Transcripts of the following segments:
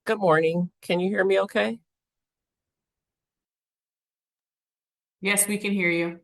Good morning. Can you hear me okay? Yes, we can hear you.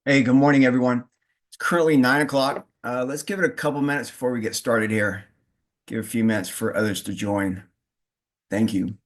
Hey, good morning, everyone. It's currently 9 o'clock. Let's give it a couple minutes before we get started here. Give a few minutes for others to join. Thank you.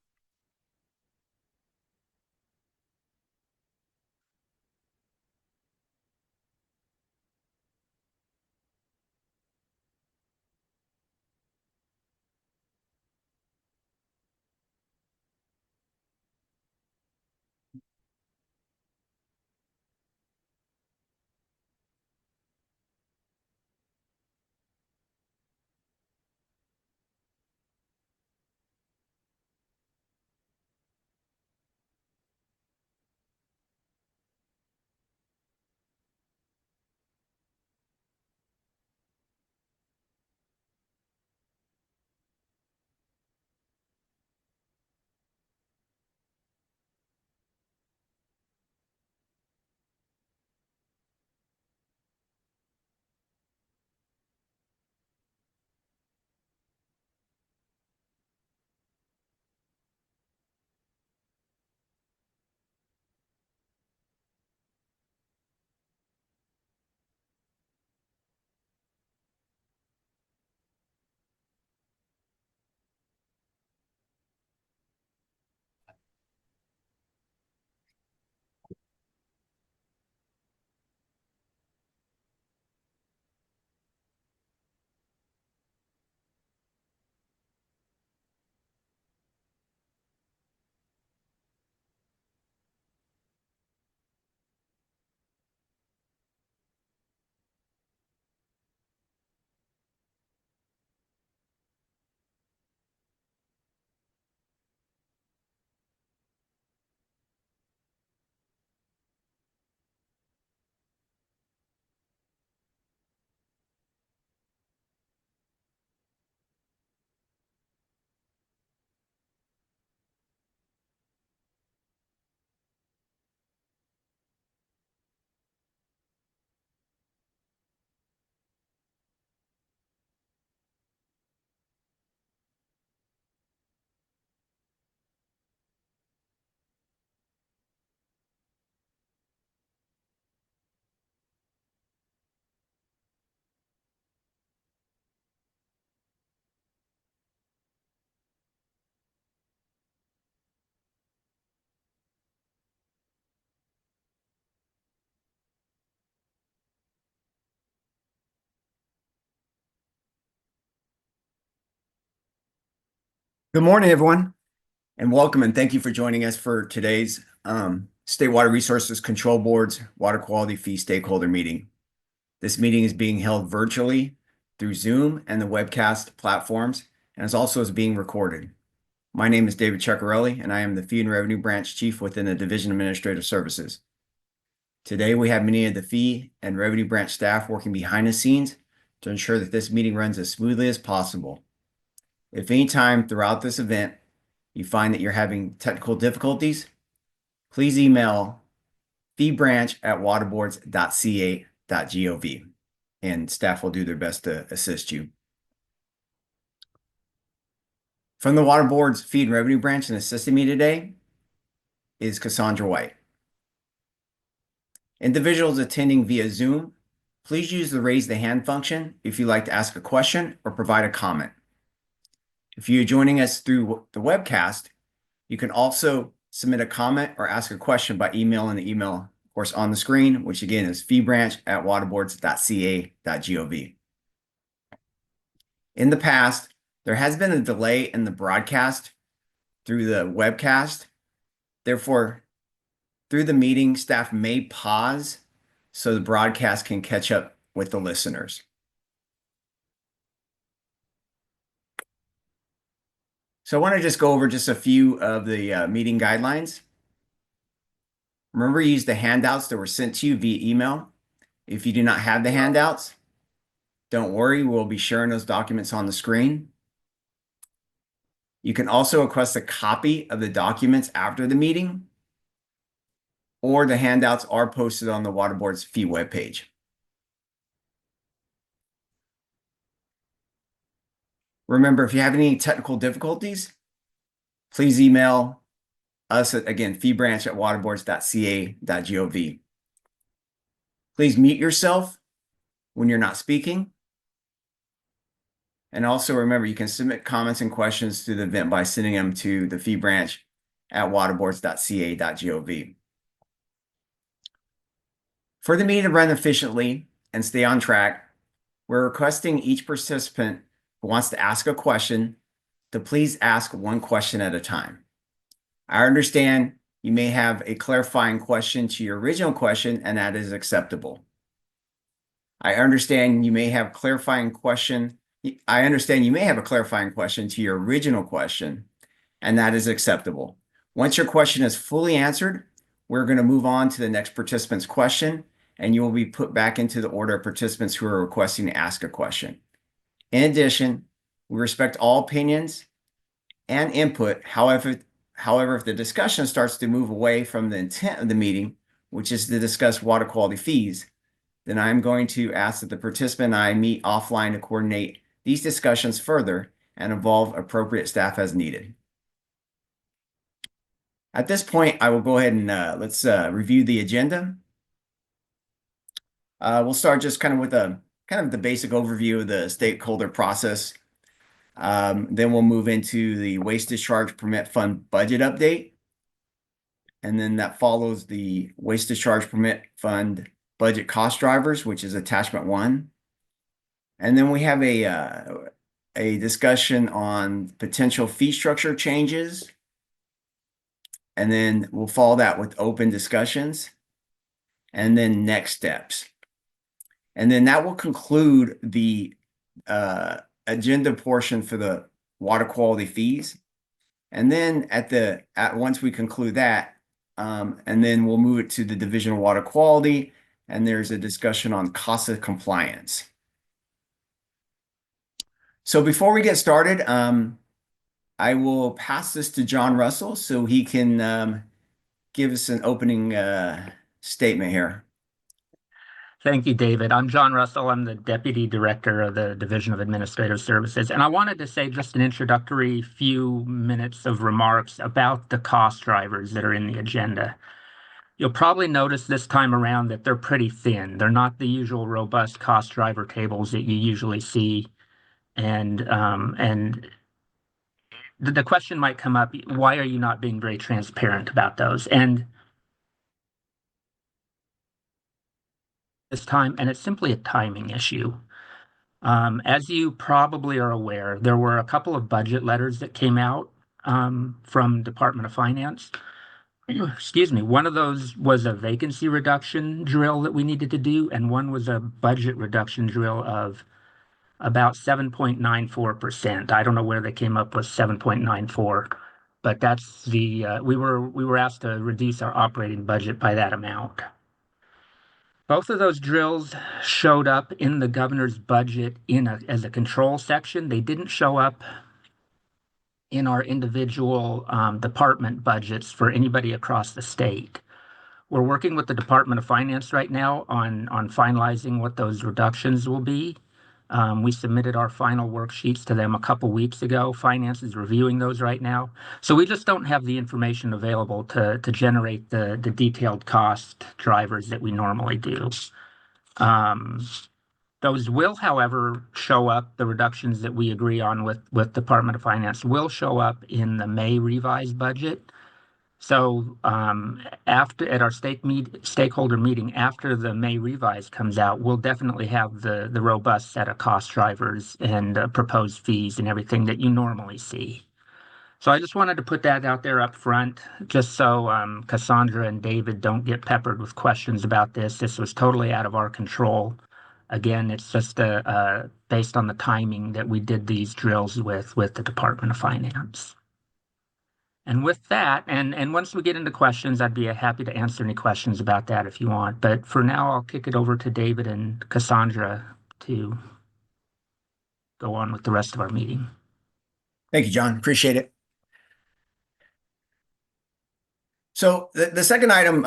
Good morning, everyone, and welcome, and thank you for joining us for today's State Water Resources Control Board's Water Quality Fee Stakeholder Meeting. This meeting is being held virtually through Zoom and the webcast platforms, and is being recorded. My name is David Ceccarelli, and I am the Fee and Revenue Branch Chief within the Division of Administrative Services. Today, we have many of the Fee and Revenue Branch staff working behind the scenes to ensure that this meeting runs as smoothly as possible. If any time throughout this event you find that you're having technical difficulties, please email feebranch@waterboards.ca.gov, and staff will do their best to assist you. From the Water Board's Fee and Revenue Branch, and assisting me today is Cassandra White. Individuals attending via Zoom, please use the raise the hand function if you'd like to ask a question or provide a comment. If you're joining us through the webcast, you can also submit a comment or ask a question by emailing the email, of course, on the screen, which again is feebranch@waterboards.ca.gov. In the past, there has been a delay in the broadcast through the webcast. Therefore, through the meeting, staff may pause so the broadcast can catch up with the listeners. So I want to just go over just a few of the meeting guidelines. Remember to use the handouts that were sent to you via email. If you do not have the handouts, don't worry, we'll be sharing those documents on the screen. You can also request a copy of the documents after the meeting, or the handouts are posted on the Water Board's fee webpage. Remember, if you have any technical difficulties, please email us at, again, feebranch@waterboards.ca.gov. Please mute yourself when you're not speaking. And also remember, you can submit comments and questions to the event by sending them to the fee branch at waterboards.ca.gov. For the meeting to run efficiently and stay on track, we're requesting each participant who wants to ask a question to please ask one question at a time. I understand you may have a clarifying question to your original question, and that is acceptable. I understand you may have a clarifying question to your original question, and that is acceptable. Once your question is fully answered, we're going to move on to the next participant's question, and you will be put back into the order of participants who are requesting to ask a question. In addition, we respect all opinions and input. However, if the discussion starts to move away from the intent of the meeting, which is to discuss water quality fees, then I'm going to ask that the participant and I meet offline to coordinate these discussions further and involve appropriate staff as needed. At this point, I will go ahead and let's review the agenda. We'll start just kind of with the basic overview of the stakeholder process. Then we'll move into the waste discharge permit fund budget update. And then that follows the waste discharge permit fund budget cost drivers, which is attachment 1. And then we have a discussion on potential fee structure changes. And then we'll follow that with open discussions and then next steps. And then that will conclude the agenda portion for the water quality fees. And then once we conclude that, and then we'll move it to the Division of Water Quality, and there's a discussion on cost of compliance. So before we get started, I will pass this to John Russell so he can give us an opening statement here. Thank you, David. I'm John Russell. I'm the Deputy Director of the Division of Administrative Services. And I wanted to say just an introductory few minutes of remarks about the cost drivers that are in the agenda. You'll probably notice this time around that they're pretty thin. They're not the usual robust cost driver tables that you usually see. And the question might come up, why are you not being very transparent about those? And this time, and it's simply a timing issue. As you probably are aware, there were a couple of budget letters that came out from Department of Finance. Excuse me. One of those was a vacancy reduction drill that we needed to do, and one was a budget reduction drill of about 7.94%. I don't know where they came up with 7.94, but that's the we were asked to reduce our operating budget by that amount. Both of those drills showed up in the governor's budget as a control section. They didn't show up in our individual department budgets for anybody across the state. We're working with the Department of Finance right now on finalizing what those reductions will be. We submitted our final worksheets to them a couple weeks ago. Finance is reviewing those right now. So we just don't have the information available to generate the detailed cost drivers that we normally do. Those will, however, show up, the reductions that we agree on with Department of Finance will show up in the May revised budget. So at our stakeholder meeting, after the May revise comes out, we'll definitely have the robust set of cost drivers and proposed fees and everything that you normally see. So I just wanted to put that out there up front, just so Cassandra and David don't get peppered with questions about this. This was totally out of our control. Again, it's just based on the timing that we did these drills with the Department of Finance. And with that, and once we get into questions, I'd be happy to answer any questions about that if you want. But for now, I'll kick it over to David and Cassandra to go on with the rest of our meeting. Thank you, John. Appreciate it. So the second item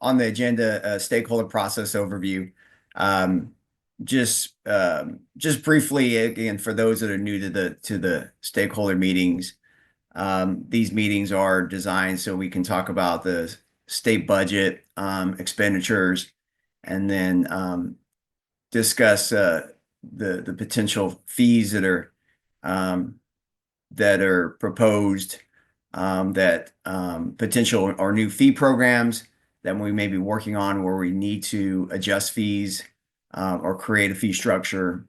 on the agenda, stakeholder process overview. Just briefly, again, for those that are new to the stakeholder meetings, these meetings are designed so we can talk about the state budget, expenditures, and then discuss the potential fees that are proposed, that potential or new fee programs that we may be working on where we need to adjust fees or create a fee structure.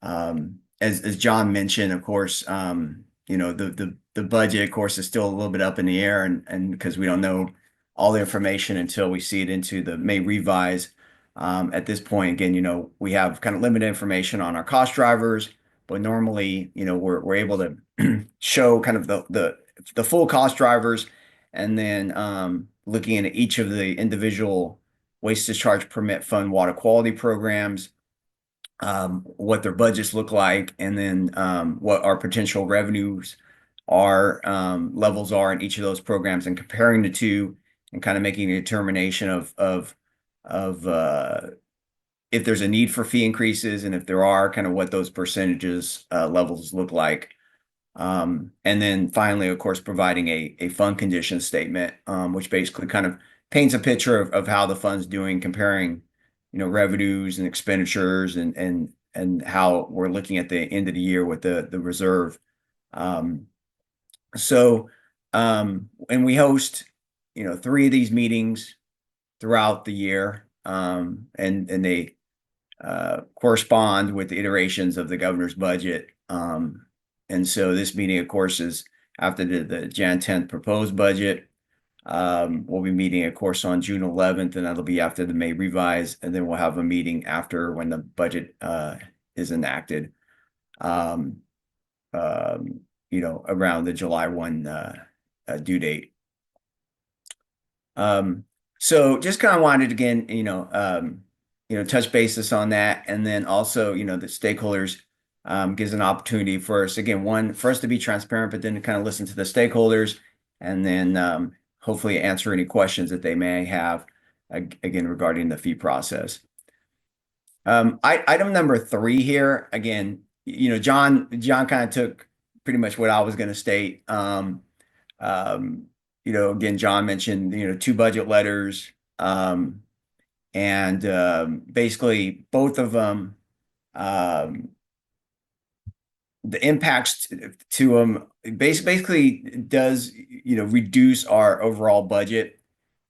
As John mentioned, of course, the budget, of course, is still a little bit up in the air, and because we don't know all the information until we see it into the May revise. At this point, again, we have kind of limited information on our cost drivers, but normally, we're able to show kind of the full cost drivers, and then looking at each of the individual waste discharge permit fund water quality programs, what their budgets look like, and then what our potential revenues are, levels are in each of those programs, and comparing the two, and kind of making a determination of if there's a need for fee increases, and if there are, kind of what those percentages levels look like. And then finally, of course, providing a fund condition statement, which basically kind of paints a picture of how the fund's doing, comparing, revenues and expenditures, and how we're looking at the end of the year with the reserve. And we host, 3 of these meetings throughout the year, and they correspond with the iterations of the governor's budget. And so this meeting, of course, is after the Jan 10th proposed budget. We'll be meeting, of course, on June 11th, and that'll be after the May revise, and then we'll have a meeting after when the budget is enacted, around the July 1 due date. So just kind of wanted to, again, touch basis on that, and then also, the stakeholders gives an opportunity for us, again, for us to be transparent, but then to kind of listen to the stakeholders, and then hopefully answer any questions that they may have, again, regarding the fee process. Item number 3 here, again, John kind of took pretty much what I was going to state. Again, John mentioned, 2 budget letters, and basically both of them, the impacts to them basically does, reduce our overall budget.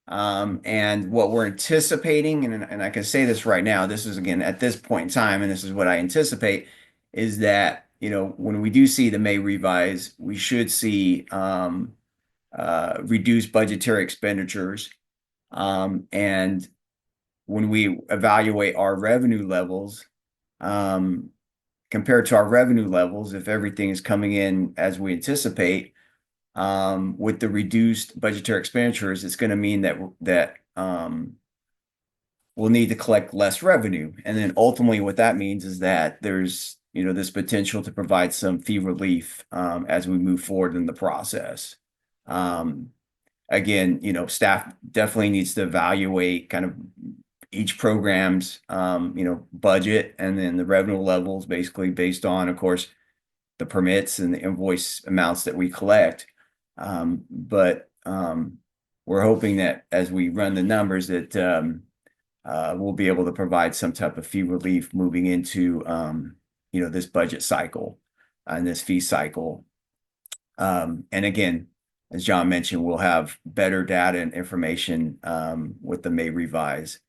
And what we're anticipating, and I can say this right now, this is, again, at this point in time, and this is what I anticipate, is that, when we do see the May revise, we should see reduced budgetary expenditures. And when we evaluate our revenue levels, compared to our revenue levels, if everything is coming in as we anticipate, with the reduced budgetary expenditures, it's going to mean that we'll need to collect less revenue. And then ultimately what that means is that there's, this potential to provide some fee relief as we move forward in the process. Again, staff definitely needs to evaluate kind of each program's, budget, and then the revenue levels, basically based on, of course, the permits and the invoice amounts that we collect. But we're hoping that as we run the numbers that we'll be able to provide some type of fee relief moving into, this budget cycle and this fee cycle. And again, as John mentioned, we'll have better data and information with the May revise.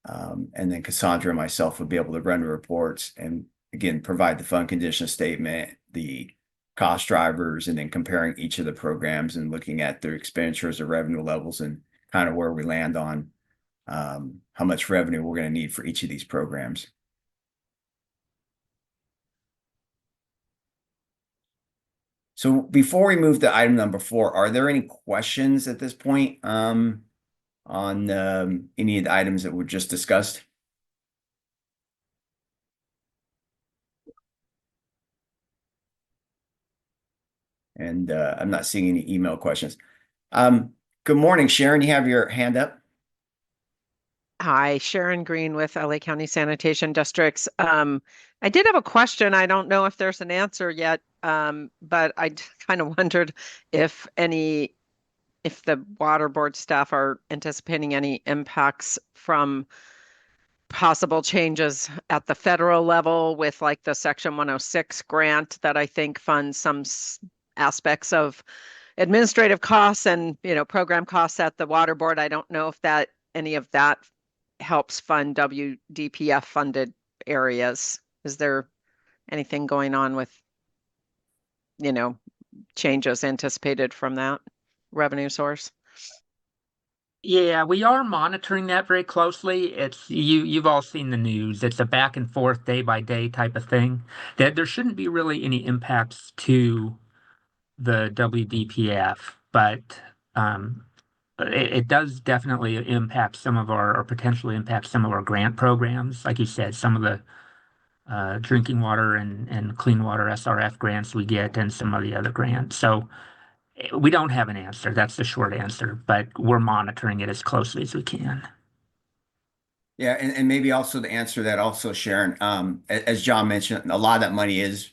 And then Cassandra and myself will be able to run the reports and, again, provide the fund condition statement, the cost drivers, and then comparing each of the programs and looking at their expenditures or revenue levels and kind of where we land on how much revenue we're going to need for each of these programs. So before we move to item number 4, are there any questions at this point on any of the items that were just discussed? And I'm not seeing any email questions. Good morning, Sharon. You have your hand up. Hi, Sharon Green with LA County Sanitation Districts. I did have a question. I don't know if there's an answer yet, but I kind of wondered if the water board staff are anticipating any impacts from possible changes at the federal level with like the Section 106 grant that I think funds some aspects of administrative costs and, program costs at the water board. I don't know if any of that helps fund WDPF funded areas. Is there anything going on with, changes anticipated from that revenue source? Yeah, we are monitoring that very closely. You've all seen the news. It's a back and forth day by day type of thing. That there shouldn't be really any impacts to the WDPF, but it does definitely impact some of or potentially impact some of our grant programs. Like you said, some of the drinking water and clean water SRF grants we get and some of the other grants. So we don't have an answer. That's the short answer, but we're monitoring it as closely as we can. Yeah, and maybe also to answer that also, Sharon, as John mentioned, a lot of that money is,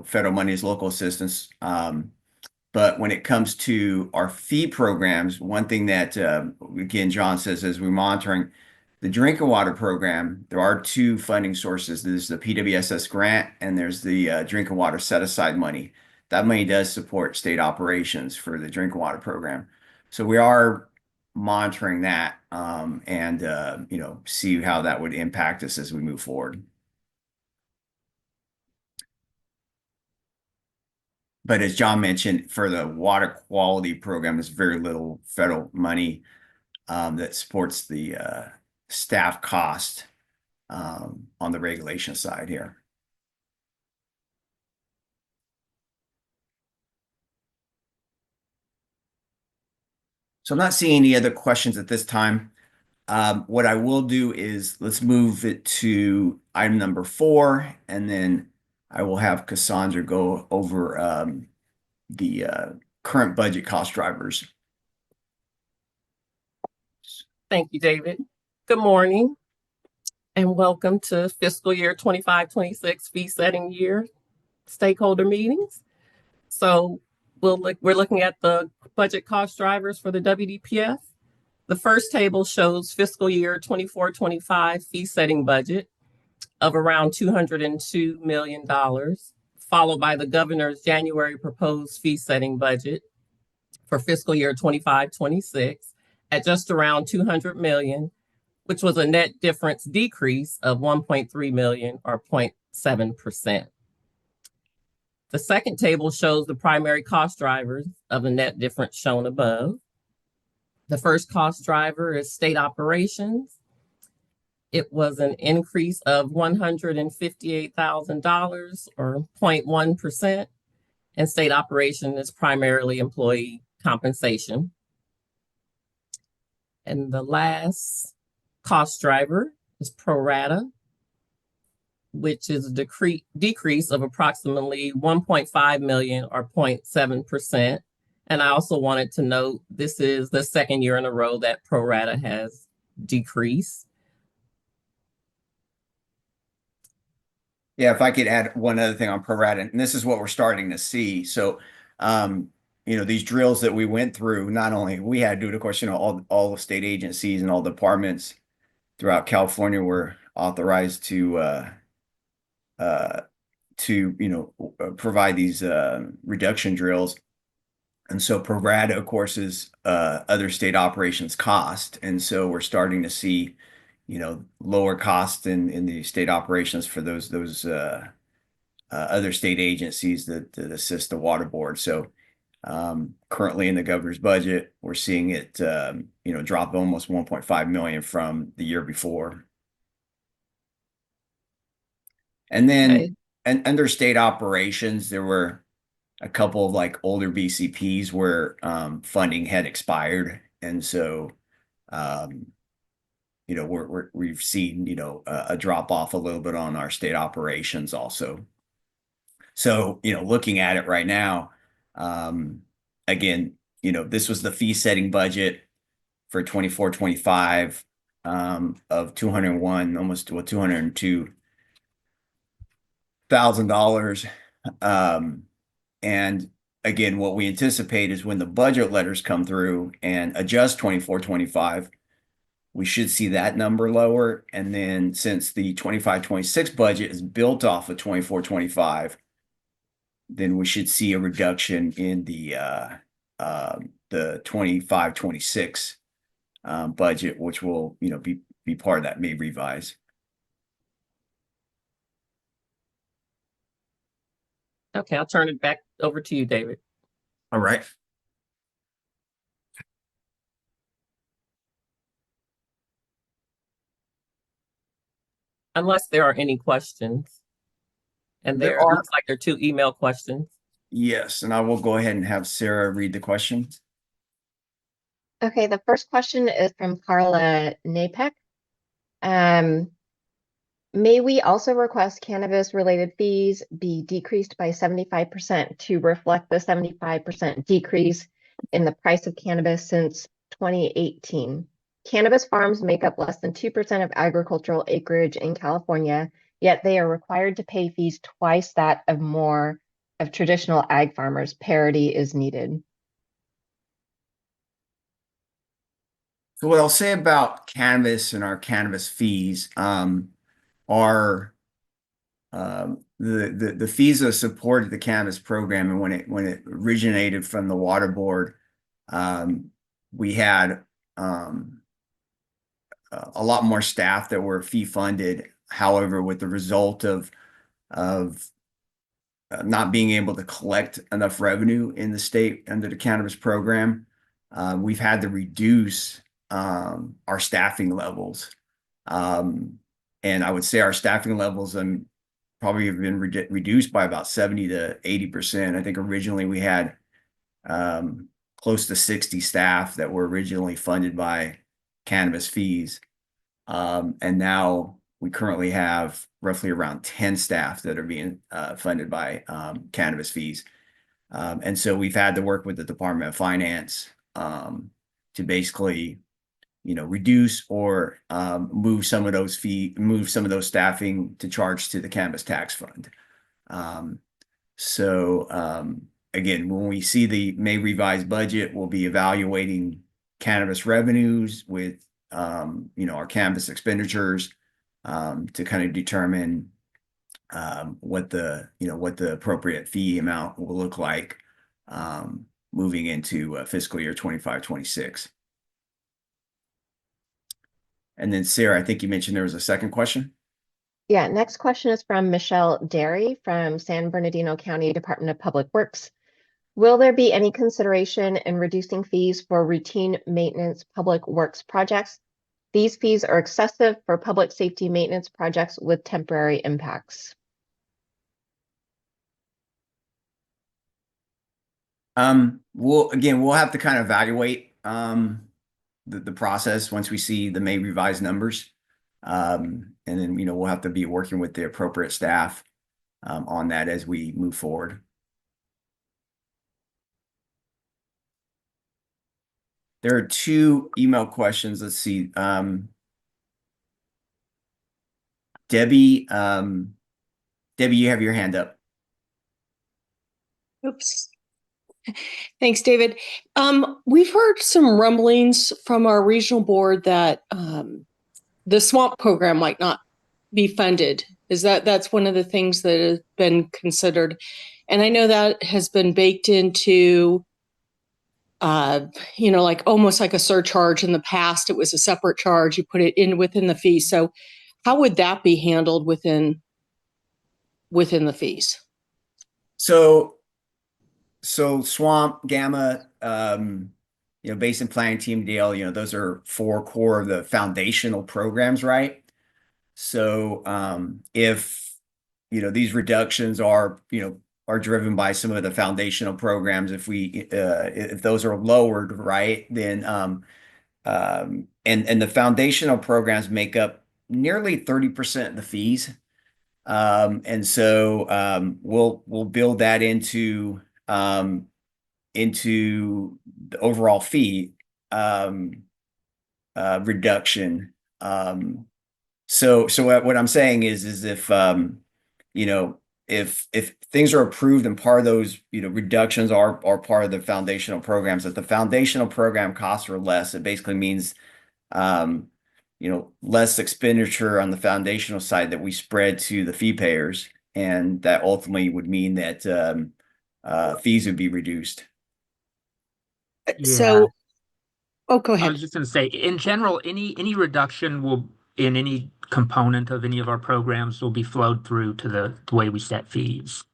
federal money is local assistance. But when it comes to our fee programs, one thing that, again, John says as we're monitoring the drinking water program, there are two funding sources. There's the PWSS grant and there's the drinking water set aside money. That money does support state operations for the drinking water program. So we are monitoring that and see how that would impact us as we move forward. But as John mentioned, for the water quality program, there's very little federal money that supports the staff cost on the regulation side here. So I'm not seeing any other questions at this time. What I will do is let's move it to item number 4, and then I will have Cassandra go over the current budget cost drivers. Thank you, David. Good morning and welcome to fiscal year 25-26 fee setting year stakeholder meetings. So we're looking at the budget cost drivers for the WDPF. The first table shows fiscal year 24-25 fee setting budget of around $202 million, followed by the governor's January proposed fee setting budget for fiscal year 25-26 at just around $200 million, which was a net difference decrease of $1.3 million or 0.7%. The second table shows the primary cost drivers of the net difference shown above. The first cost driver is state operations. It was an increase of $158,000 or 0.1%, and state operation is primarily employee compensation. And the last cost driver is pro rata, which is a decrease of approximately $1.5 million or 0.7%. And I also wanted to note this is the second year in a row that pro rata has decreased. Yeah, if I could add one other thing on pro rata, and this is what we're starting to see. So, these drills that we went through, not only we had to do it, of course, all the state agencies and all departments throughout California were authorized to provide these reduction drills. And so pro rata, of course, is other state operations cost. And so we're starting to see, lower cost in the state operations for those other state agencies that assist the water board. So currently in the governor's budget, we're seeing it, drop almost 1.5 million from the year before. And then Okay. and under state operations, there were a couple of like older BCPs where funding had expired. And so, we've seen, a drop off a little bit on our state operations also. So, looking at it right now, again, this was the fee setting budget for 24-25 of 201, almost to $202,000. And again, what we anticipate is when the budget letters come through and adjust 24-25, we should see that number lower. And then since the 25-26 budget is built off of 24-25, then we should see a reduction in the 25-26 budget, which will, be part of that May revise. Okay, I'll turn it back over to you, David. All right. Unless there are any questions. And There there are. looks like there are 2 email questions. Yes, and I will go ahead and have Sarah read the questions. Okay, the first question is from Carla Napek. May we also request cannabis-related fees be decreased by 75% to reflect the 75% decrease in the price of cannabis since 2018? Cannabis farms make up less than 2% of agricultural acreage in California, yet they are required to pay fees twice that of more of traditional ag farmers. Parity is needed. So what I'll say about cannabis and our cannabis fees are the fees that supported the cannabis program, and when it originated from the water board, we had a lot more staff that were fee funded. However, with the result of not being able to collect enough revenue in the state under the cannabis program, we've had to reduce our staffing levels. And I would say our staffing levels probably have been reduced by about 70 to 80%. I think originally we had close to 60 staff that were originally funded by cannabis fees. And now we currently have roughly around 10 staff that are being funded by cannabis fees. And so we've had to work with the Department of Finance to basically, reduce or move some of those staffing to charge to the cannabis tax fund. Again, when we see the May revised budget, we'll be evaluating cannabis revenues with our cannabis expenditures to kind of determine what the appropriate fee amount will look like moving into fiscal year 25-26. And then Sarah, I think you mentioned there was a second question. Yeah, next question is from Michelle Derry from San Bernardino County Department of Public Works. Will there be any consideration in reducing fees for routine maintenance public works projects? These fees are excessive for public safety maintenance projects with temporary impacts. We'll have to kind of evaluate the process once we see the May revised numbers. And then, we'll have to be working with the appropriate staff on that as we move forward. There are 2 email questions. Let's see. Debbie, you have your hand up. Oops. Thanks, David. We've heard some rumblings from our regional board that the swamp program might not be funded. That's one of the things that has been considered. And I know that has been baked into, like almost like a surcharge. In the past, it was a separate charge. You put it in within the fee. So how would that be handled within the fees? So SWAMP, Gamma, Basin Planning Team Deal, those are 4 core of the foundational programs, right? So if these reductions are driven by some of the foundational programs, if those are lowered, right, then and the foundational programs make up nearly 30% of the fees. And so we'll build that into the overall fee reduction. So what I'm saying is if if things are approved and part of those reductions are part of the foundational programs, if the foundational program costs are less, it basically means less expenditure on the foundational side that we spread to the fee payers, and that ultimately would mean that fees would be reduced. So, oh, go I ahead. was just going to say, in general, any reduction will in any component of any of our programs will be flowed through to the way we set fees.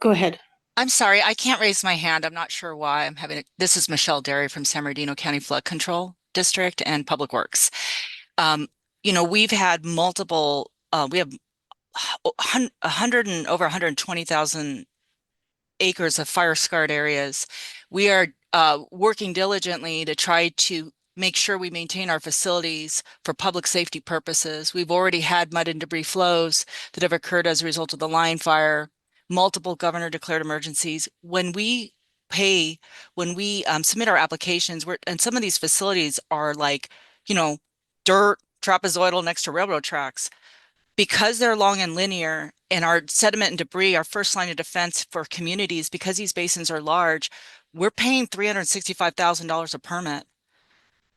Go ahead. I'm sorry, I can't raise my hand. I'm not sure why I'm having this is Michelle Derry from San Bernardino County Flood Control District and Public Works. We've had multiple, we have 100 and over 120,000 acres of fire scarred areas. We are working diligently to try to make sure we maintain our facilities for public safety purposes. We've already had mud and debris flows that have occurred as a result of the line fire, multiple governor declared emergencies. When we submit our applications, and some of these facilities are like, dirt, trapezoidal next to railroad tracks. Because they're long and linear and our sediment and debris, our first line of defense for communities, because these basins are large, we're paying $365,000 a permit.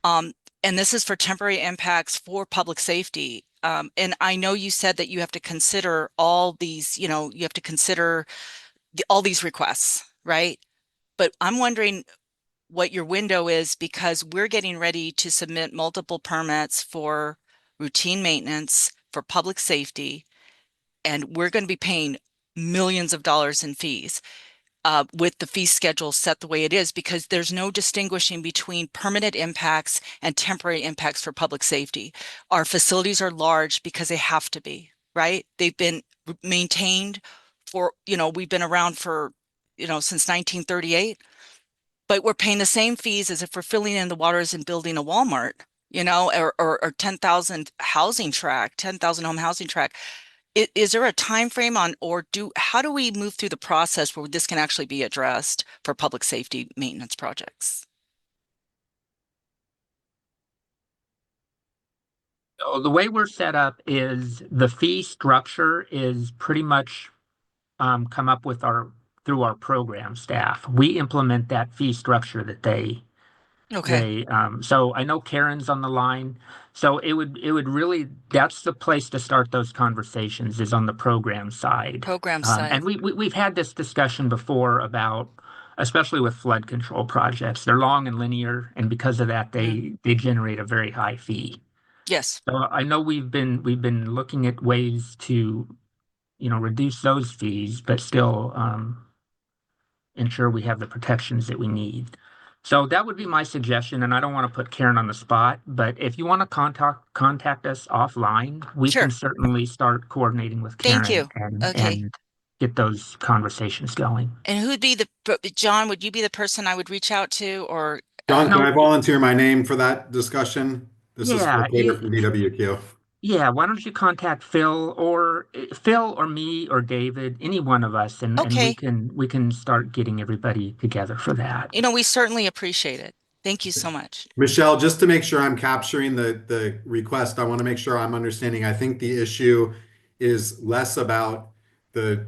And this is for temporary impacts for public safety. And I know you said that you have to consider all these, you have to consider all these requests, right? But I'm wondering what your window is, because we're getting ready to submit multiple permits for routine maintenance for public safety, and we're going to be paying millions of dollars in fees with the fee schedule set the way it is, because there's no distinguishing between permanent impacts and temporary impacts for public safety. Our facilities are large because they have to be, right? They've been maintained for, we've been around for, since 1938, but we're paying the same fees as if we're filling in the waters and building a Walmart, or 10,000 housing tract, 10,000 home housing tract. Is there a time frame on, how do we move through the process where this can actually be addressed for public safety maintenance projects? So the way we're set up is the fee structure is pretty much come up with through our program staff. We implement that fee structure that Okay. So I know Karen's on the line. So it would really, that's the place to start those conversations, is on the program side. Program side. And we've had this discussion before about, especially with flood control projects, they're long and linear, and because of that, they generate a very high fee. Yes. So I know we've been looking at ways to, reduce those fees, but still ensure we have the protections that we need. So that would be my suggestion, and I don't want to put Karen on the spot, but if you want to contact us offline, we Sure. can certainly start coordinating with Karen. Thank you. Okay. And get those conversations going. And John, would you be the person I would reach out to, or? John, can No. I volunteer my name for that discussion? This is Yeah, Phil Porter from DWQ. Yeah, why don't you contact Phil or me or David, any one of us, and Okay. we can start getting everybody together for that. We certainly appreciate it. Thank you so much. Michelle, just to make sure I'm capturing the request, I want to make sure I'm understanding. I think the issue is less about the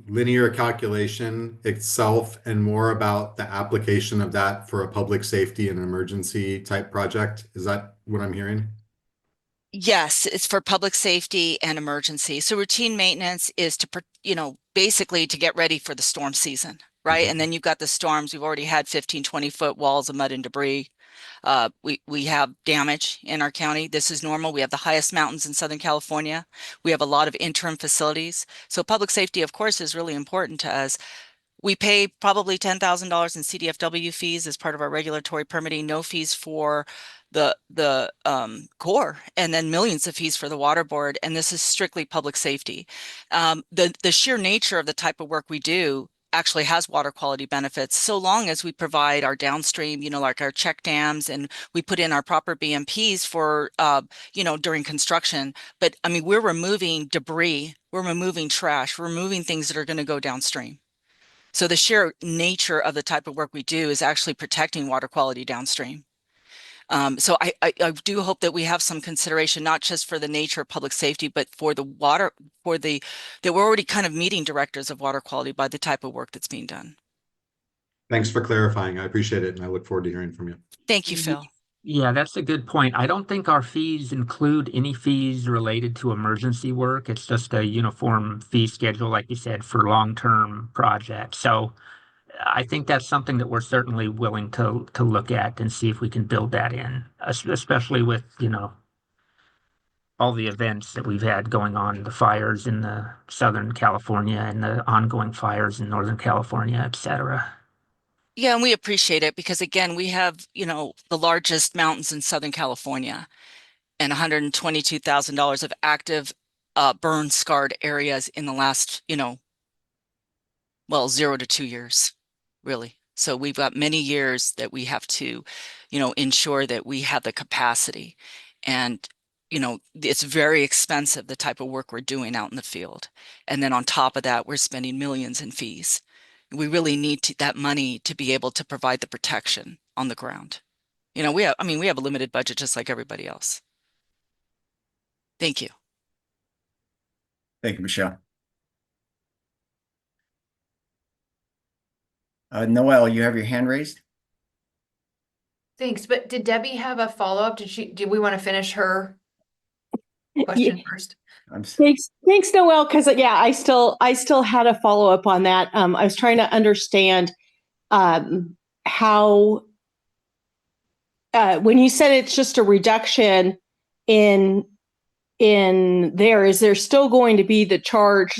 linear calculation itself and more about the application of that for a public safety and emergency type project. Is that what I'm hearing? Yes, it's for public safety and emergency. So routine maintenance is to, basically to get ready for the storm season, right? Okay. And then you've got the storms. We've already had 15, 20-foot walls of mud and debris. We have damage in our county. This is normal. We have the highest mountains in Southern California. We have a lot of interim facilities. So public safety, of course, is really important to us. We pay probably $10,000 in CDFW fees as part of our regulatory permitting, no fees for the Corps, and then millions of fees for the water board. And this is strictly public safety. The sheer nature of the type of work we do actually has water quality benefits, so long as we provide our downstream, like our check dams, and we put in our proper BMPs for, during construction. But I mean, we're removing debris, we're removing trash, we're removing things that are going to go downstream. So the sheer nature of the type of work we do is actually protecting water quality downstream. So I do hope that we have some consideration, not just for the nature of public safety, but for the water, that we're already kind of meeting directives of water quality by the type of work that's being done. Thanks for clarifying. I appreciate it, and I look forward to hearing from you. Thank you, Phil. Yeah, that's a good point. I don't think our fees include any fees related to emergency work. It's just a uniform fee schedule, like you said, for long-term projects. So I think that's something that we're certainly willing to look at and see if we can build that in, especially with, all the events that we've had going on, the fires in the Southern California and the ongoing fires in Northern California, et cetera. Yeah, and we appreciate it because again, we have, the largest mountains in Southern California and $122,000 of active burn scarred areas in the last, 0 to 2 years, really. So we've got many years that we have to, ensure that we have the capacity. And, it's very expensive, the type of work we're doing out in the field. And then on top of that, we're spending millions in fees. We really need that money to be able to provide the protection on the ground. We have a limited budget just like everybody else. Thank you. Thank you, Michelle. Noelle, you have your hand raised? Thanks, but did Debbie have a follow-up? Did we want to finish her question first? Thanks, Noelle. Because I still had a follow up on that. I was trying to understand how when you said it's just a reduction in there, is there still going to be the charge?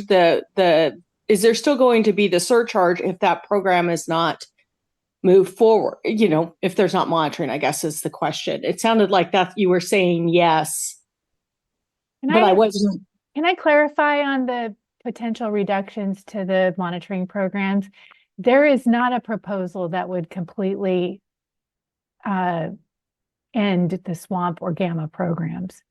Is there still going to be the surcharge if that program is not moved forward? If there's not monitoring, I guess is the question. It sounded like that you were saying yes, but I wasn't. Can I clarify on the potential reductions to the monitoring programs? There is not a proposal that would completely end the SWAMP or GAMMA programs.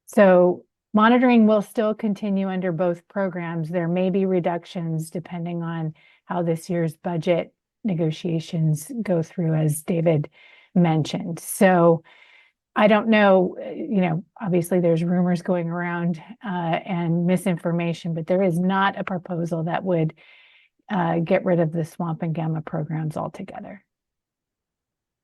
So monitoring will still continue under both programs. There may be reductions depending on how this year's budget negotiations go through, as David mentioned. So I don't know, obviously there's rumors going around and misinformation, but there is not a proposal that would get rid of the SWAMP and GAMMA programs altogether.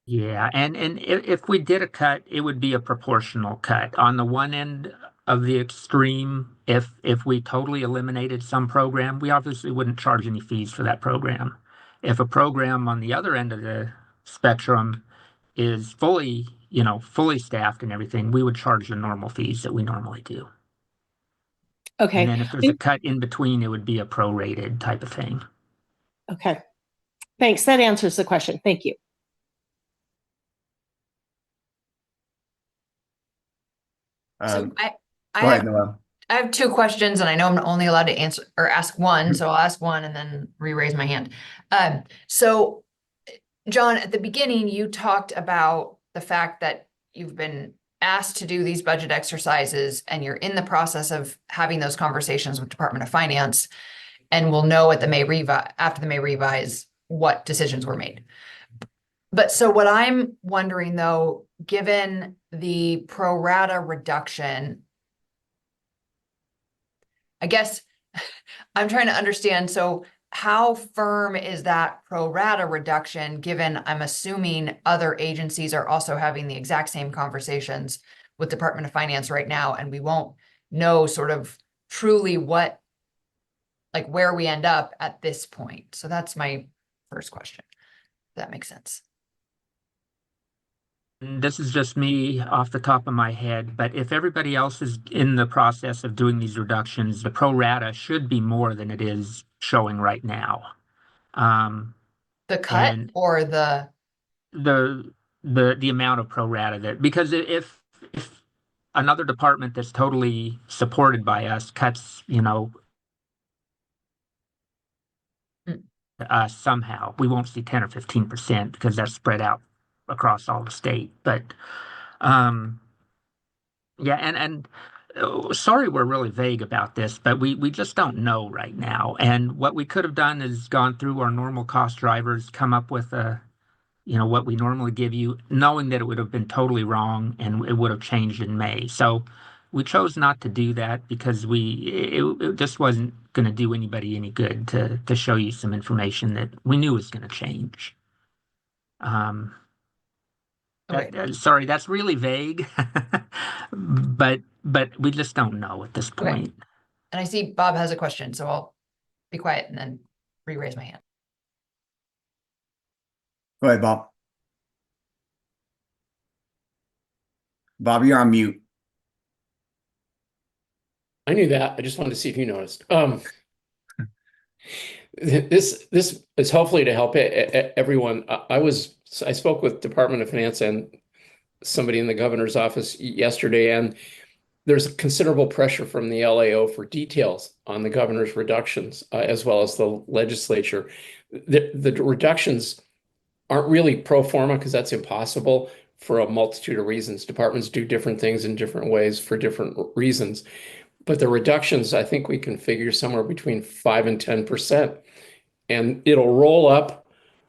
Yeah, and if we did a cut, it would be a proportional cut. On the one end of the extreme, if we totally eliminated some program, we obviously wouldn't charge any fees for that program. If a program on the other end of the spectrum is fully staffed and everything, we would charge the normal fees that we normally do. Okay. And then if there's a cut in between, it would be a prorated type of thing. Okay. Thanks. That answers the question. Thank you. So Go ahead, Noelle. I have two questions, and I know I'm only allowed to answer or ask one, so I'll ask one and then re-raise my hand. So John, at the beginning, you talked about the fact that you've been asked to do these budget exercises and you're in the process of having those conversations with Department of Finance, and we'll know at the after the May revise what decisions were made. But so what I'm wondering though, given the pro rata reduction, I guess I'm trying to understand, so how firm is that pro rata reduction, given I'm assuming other agencies are also having the exact same conversations with Department of Finance right now, and we won't know sort of truly where we end up at this point. So that's my first question. If that makes sense. This is just me off the top of my head, but if everybody else is in the process of doing these reductions, the pro rata should be more than it is showing right now. The cut or the amount of pro rata that, because if another department that's totally supported by us cuts, somehow, we won't see 10 or 15% because that's spread out across all the state. But yeah, and sorry we're really vague about this, but we just don't know right now. And what we could have done is gone through our normal cost drivers, come up with what we normally give you, knowing that it would have been totally wrong and it would have changed in May. So we chose not to do that because it just wasn't going to do anybody any good to show you some information that we knew was going to change. Okay. Sorry, that's really vague, but we just don't know at this Okay. point. And I see Bob has a question, so I'll be quiet and then re-raise my hand. Go ahead, Bob. Bob, you're on mute. I knew that. I just wanted to see if you noticed. This is hopefully to help everyone. I spoke with Department of Finance and somebody in the governor's office yesterday, and there's considerable pressure from the LAO for details on the governor's reductions, as well as the legislature. The reductions aren't really pro forma because that's impossible for a multitude of reasons. Departments do different things in different ways for different reasons. But the reductions, I think we can figure somewhere between 5 and 10%. And it'll roll up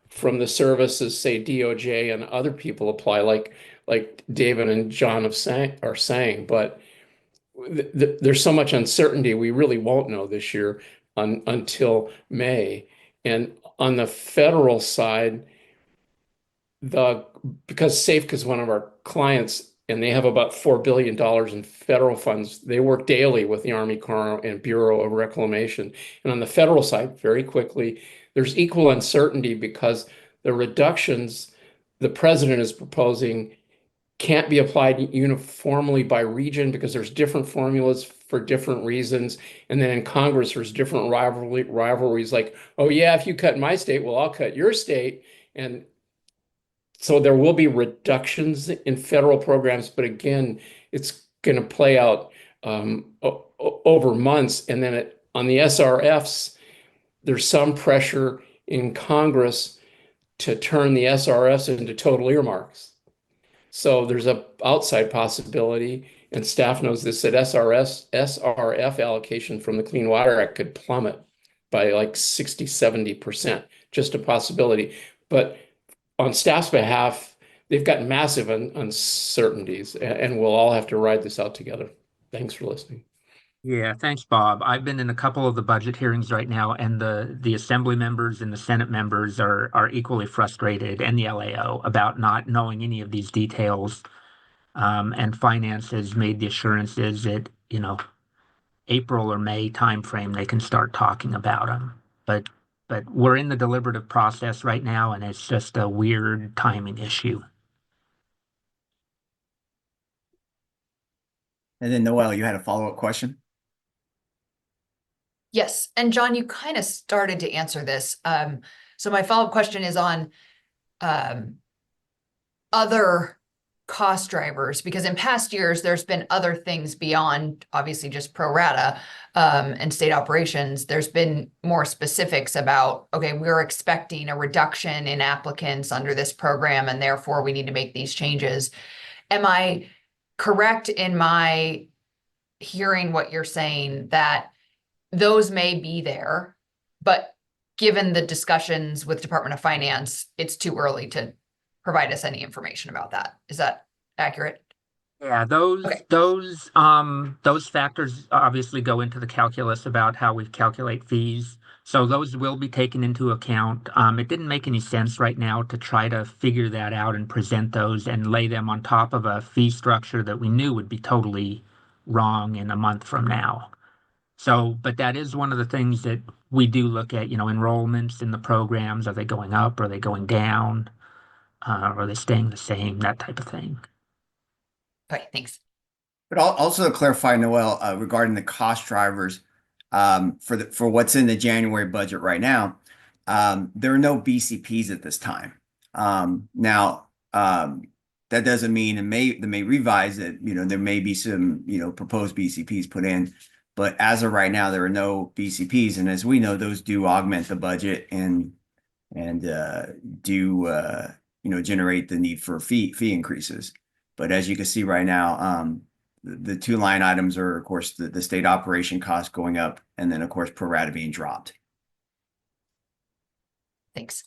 from the services, say DOJ and other people apply, like David and John are saying. But there's so much uncertainty, we really won't know this year until May. And on the federal side, because Safeco is one of our clients and they have about $4 billion in federal funds, they work daily with the Army Corps and Bureau of Reclamation. And on the federal side, very quickly, there's equal uncertainty because the reductions the president is proposing can't be applied uniformly by region because there's different formulas for different reasons. And then in Congress, there's different rivalries like, oh yeah, if you cut my state, well, I'll cut your state. And so there will be reductions in federal programs, but again, it's going to play out over months. And then on the SRFs, there's some pressure in Congress to turn the SRFs into total earmarks. So there's a outside possibility, and staff knows this, that SRF allocation from the Clean Water Act could plummet by like 60, 70%, just a possibility. But on staff's behalf, they've got massive uncertainties, and we'll all have to ride this out together. Thanks for listening. Yeah, thanks, Bob. I've been in a couple of the budget hearings right now, and the Assembly members and the Senate members are equally frustrated, and the LAO, about not knowing any of these details. And Finance has made the assurances that, April or May timeframe they can start talking about them. But we're in the deliberative process right now, and it's just a weird timing issue. And then Noel, you had a follow-up question? Yes, and John, you kind of started to answer this. So my follow-up question is on other cost drivers, because in past years, there's been other things beyond obviously just pro rata and state operations. There's been more specifics about, okay, we're expecting a reduction in applicants under this program, and therefore we need to make these changes. Am I correct in my hearing what you're saying, that those may be there, but given the discussions with Department of Finance, it's too early to provide us any information about that? Is that accurate? Yeah, Okay. those factors obviously go into the calculus about how we calculate fees. So those will be taken into account. It didn't make any sense right now to try to figure that out and present those and lay them on top of a fee structure that we knew would be totally wrong in a month from now. So, but that is one of the things that we do look at, enrollments in the programs. Are they going up? Are they going down? Are they staying the same? That type of thing. Okay, thanks. But also to clarify, Noel, regarding the cost drivers, for what's in the January budget right now, there are no BCPs at this time. Now, that doesn't mean they may revise it. There may be some proposed BCPs put in, but as of right now, there are no BCPs, and as we know, those do augment the budget and do generate the need for fee increases. But as you can see right now, the two line items are, of course, the state operation cost going up, and then, of course, pro rata being dropped. Thanks.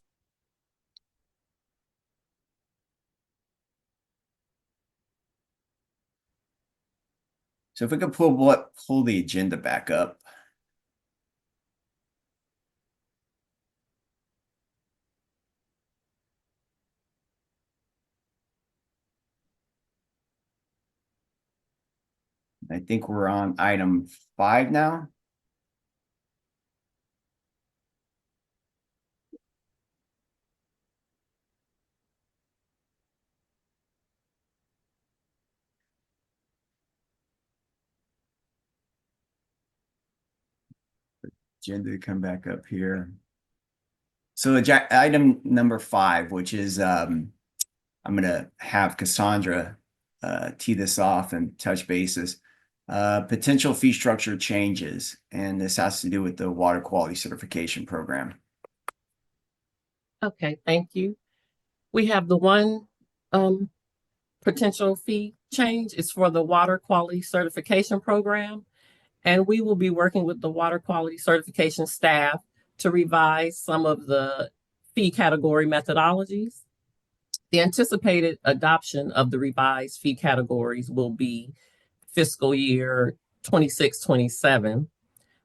So if we could pull the agenda back up. I think we're on item 5 now. Agenda to come back up here. So item number 5, which is I'm going to have Cassandra tee this off and touch bases. Potential fee structure changes, and this has to do with the water quality certification program. Okay, thank you. We have the one potential fee change is for the water quality certification program. And we will be working with the water quality certification staff to revise some of the fee category methodologies. The anticipated adoption of the revised fee categories will be fiscal year 26-27.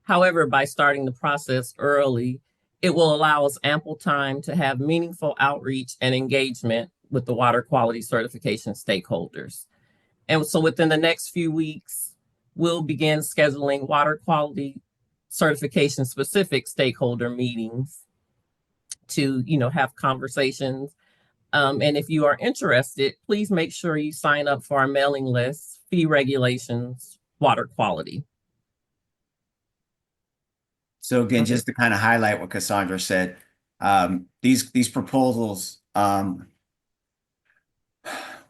However, by starting the process early, it will allow us ample time to have meaningful outreach and engagement with the water quality certification stakeholders. And so within the next few weeks, we'll begin scheduling water quality certification specific stakeholder meetings to, have conversations. And if you are interested, please make sure you sign up for our mailing list, fee regulations, water quality. So again, just to kind of highlight what Cassandra said, these proposals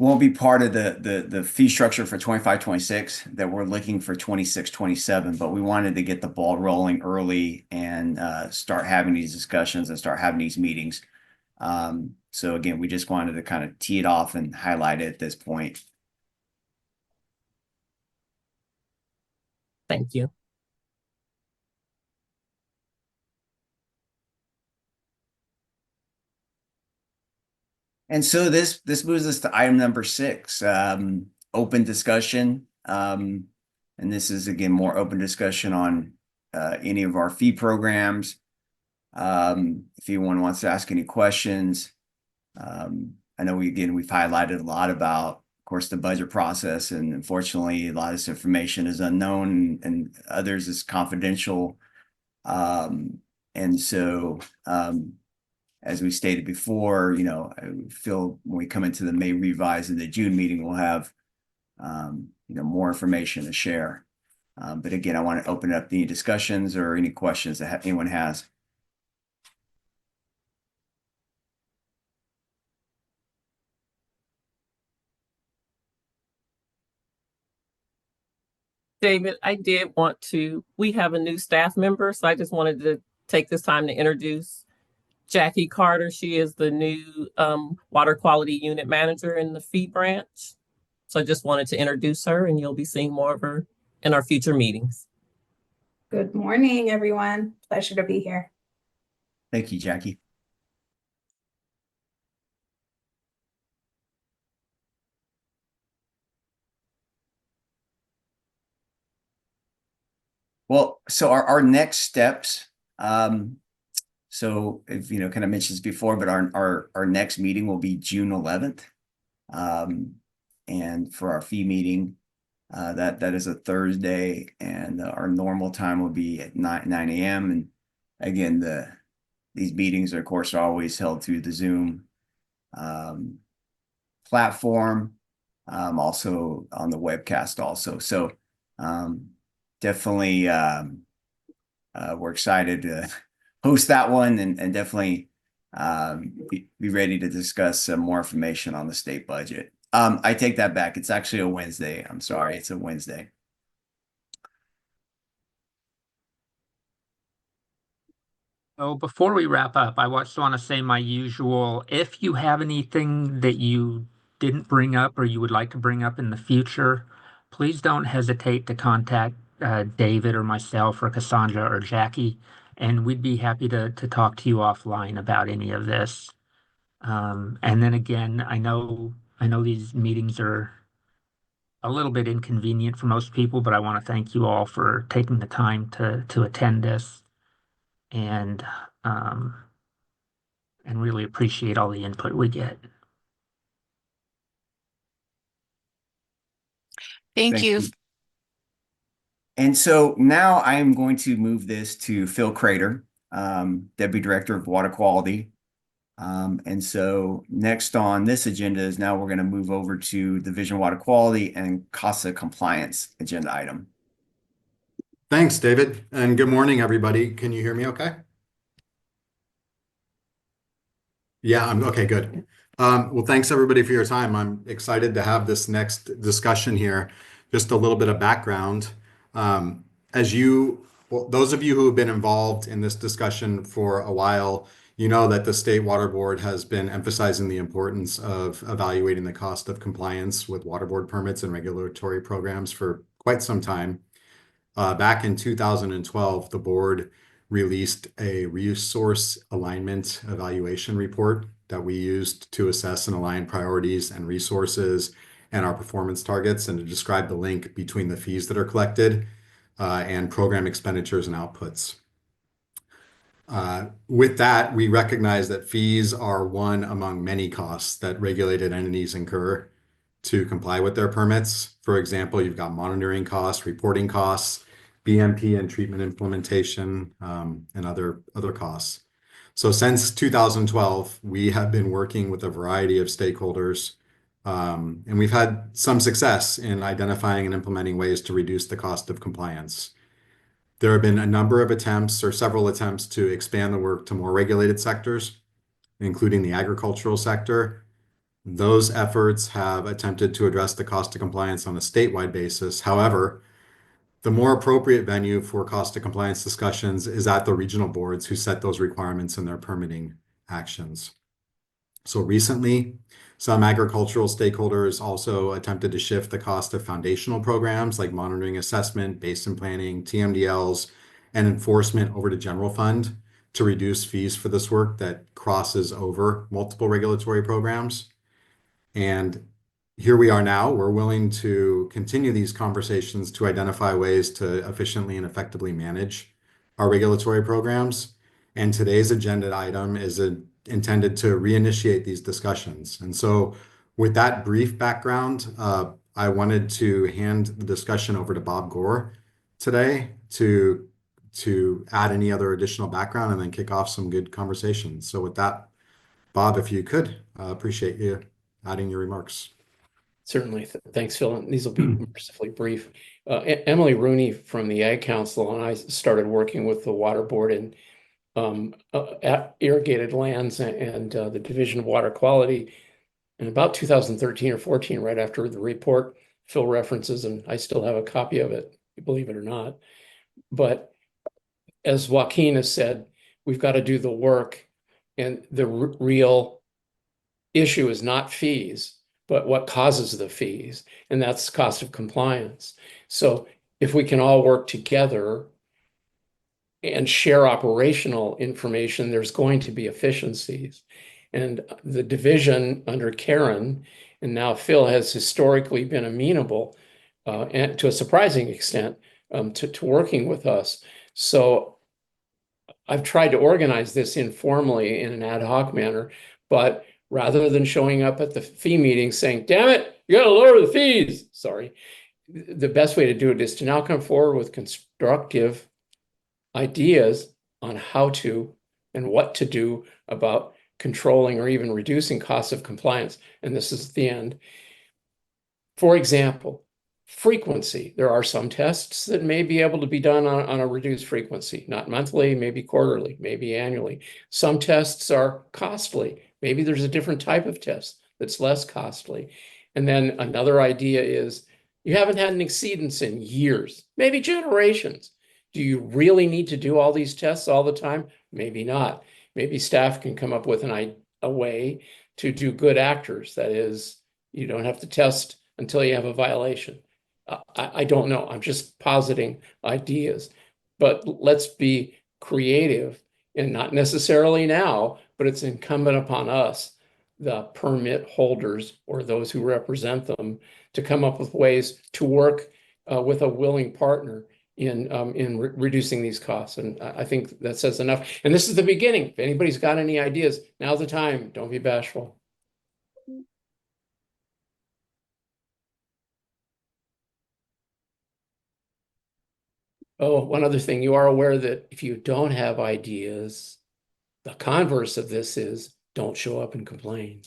won't be part of the fee structure for 25-26 that we're looking for 26-27, but we wanted to get the ball rolling early and start having these discussions and start having these meetings. So again, we just wanted to kind of tee it off and highlight it at this point. Thank you. And so this moves us to item number 6, open discussion. And this is again more open discussion on any of our fee programs. If anyone wants to ask any questions, I know we've highlighted a lot about, of course, the budget process, and unfortunately, a lot of this information is unknown and others is confidential. And so, as we stated before, I feel when we come into the May revise and the June meeting, we'll have, more information to share. But again, I want to open up any discussions or any questions that anyone has. David, we have a new staff member, so I just wanted to take this time to introduce Jackie Carter. She is the new water quality unit manager in the fee branch. So I just wanted to introduce her, and you'll be seeing more of her in our future meetings. Good morning, everyone. Pleasure to be here. Thank you, Jackie. Well, so our next steps, so if kind of mentioned this before, but our next meeting will be June 11th. And for our fee meeting, that is a Thursday, and our normal time will be at 9 a.m. And again, these meetings, of course, are always held through the Zoom platform, also on the webcast also. So definitely we're excited to host that one and definitely be ready to discuss some more information on the state budget. I take that back. It's actually a Wednesday. I'm sorry. It's a Wednesday. So before we wrap up, I just want to say my usual, if you have anything that you didn't bring up or you would like to bring up in the future, please don't hesitate to contact David or myself or Cassandra or Jackie, and we'd be happy to talk to you offline about any of this. And then again, I know these meetings are a little bit inconvenient for most people, but I want to thank you all for taking the time to attend this, and really appreciate all the input we get. Thank you. And so now I am going to move this to Phil Crater, Deputy Director of Water Quality. And so next on this agenda is now we're going to move over to Division of Water Quality and CASA compliance agenda item. Thanks, David, and good morning, everybody. Can you hear me okay? Yeah, I'm okay, good. Well, thanks everybody for your time. I'm excited to have this next discussion here. Just a little bit of background. Those of you who have been involved in this discussion for a while, you know that the State Water Board has been emphasizing the importance of evaluating the cost of compliance with water board permits and regulatory programs for quite some time. Back in 2012, the board released a resource alignment evaluation report that we used to assess and align priorities and resources and our performance targets, and to describe the link between the fees that are collected and program expenditures and outputs. With that, we recognize that fees are one among many costs that regulated entities incur to comply with their permits. For example, you've got monitoring costs, reporting costs, BMP and treatment implementation, and other costs. So since 2012, we have been working with a variety of stakeholders, and we've had some success in identifying and implementing ways to reduce the cost of compliance. There have been a number of attempts or several attempts to expand the work to more regulated sectors, including the agricultural sector. Those efforts have attempted to address the cost of compliance on a statewide basis. However, the more appropriate venue for cost of compliance discussions is at the regional boards who set those requirements in their permitting actions. So recently, some agricultural stakeholders also attempted to shift the cost of foundational programs like monitoring assessment, basin planning, TMDLs, and enforcement over to general fund to reduce fees for this work that crosses over multiple regulatory programs. And here we are now. We're willing to continue these conversations to identify ways to efficiently and effectively manage our regulatory programs. And today's agenda item is intended to reinitiate these discussions. And so with that brief background, I wanted to hand the discussion over to Bob Gore today to add any other additional background and then kick off some good conversations. So with that, Bob, if you could, appreciate you adding your remarks. Certainly. Thanks, Phil. And these will be mercifully brief. Emily Rooney from the Ag Council and I started working with the Water Board and at irrigated lands and the Division of Water Quality in about 2013 or 14, right after the report Phil references, and I still have a copy of it, believe it or not. But as Joaquin has said, we've got to do the work, and the real issue is not fees, but what causes the fees, and that's cost of compliance. So if we can all work together and share operational information, there's going to be efficiencies. And the division under Karen, and now Phil, has historically been amenable and to a surprising extent to working with us. So I've tried to organize this informally in an ad hoc manner, but rather than showing up at the fee meeting saying, damn it, you gotta lower the fees, sorry. The best way to do it is to now come forward with constructive ideas on how to and what to do about controlling or even reducing costs of compliance. And this is the end. For example, frequency. There are some tests that may be able to be done on a reduced frequency, not monthly, maybe quarterly, maybe annually. Some tests are costly. Maybe there's a different type of test that's less costly. And then another idea is you haven't had an exceedance in years, maybe generations. Do you really need to do all these tests all the time? Maybe not. Maybe staff can come up with a way to do good actors. That is, you don't have to test until you have a violation. I don't know. I'm just positing ideas. But let's be creative, and not necessarily now, but it's incumbent upon us, the permit holders or those who represent them, to come up with ways to work with a willing partner in reducing these costs. And I think that says enough. And this is the beginning. If anybody's got any ideas, now's the time. Don't be bashful. Oh, one other thing, you are aware that if you don't have ideas, the converse of this is don't show up and complain.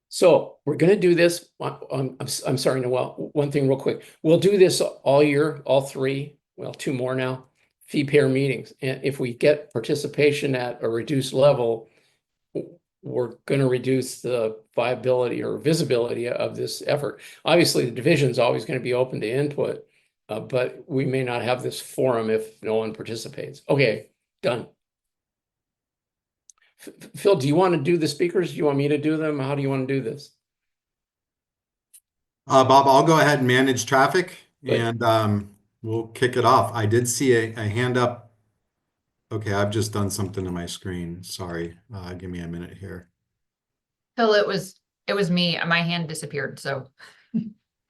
So we're going to do this. I'm sorry, Noel. One thing real quick. We'll do this all year, all three, well, two more now, fee pair meetings. And if we get participation at a reduced level, we're going to reduce the viability or visibility of this effort. Obviously, the division is always going to be open to input, but we may not have this forum if no one participates. Okay, done. Phil, do you want to do the speakers? Do you want me to do them? How do you want to do this? Bob, I'll go ahead and manage traffic Good. and we'll kick it off. I did see a hand up. Okay, I've just done something to my screen. Sorry. Give me a minute here. Phil, it was me. My hand disappeared, so.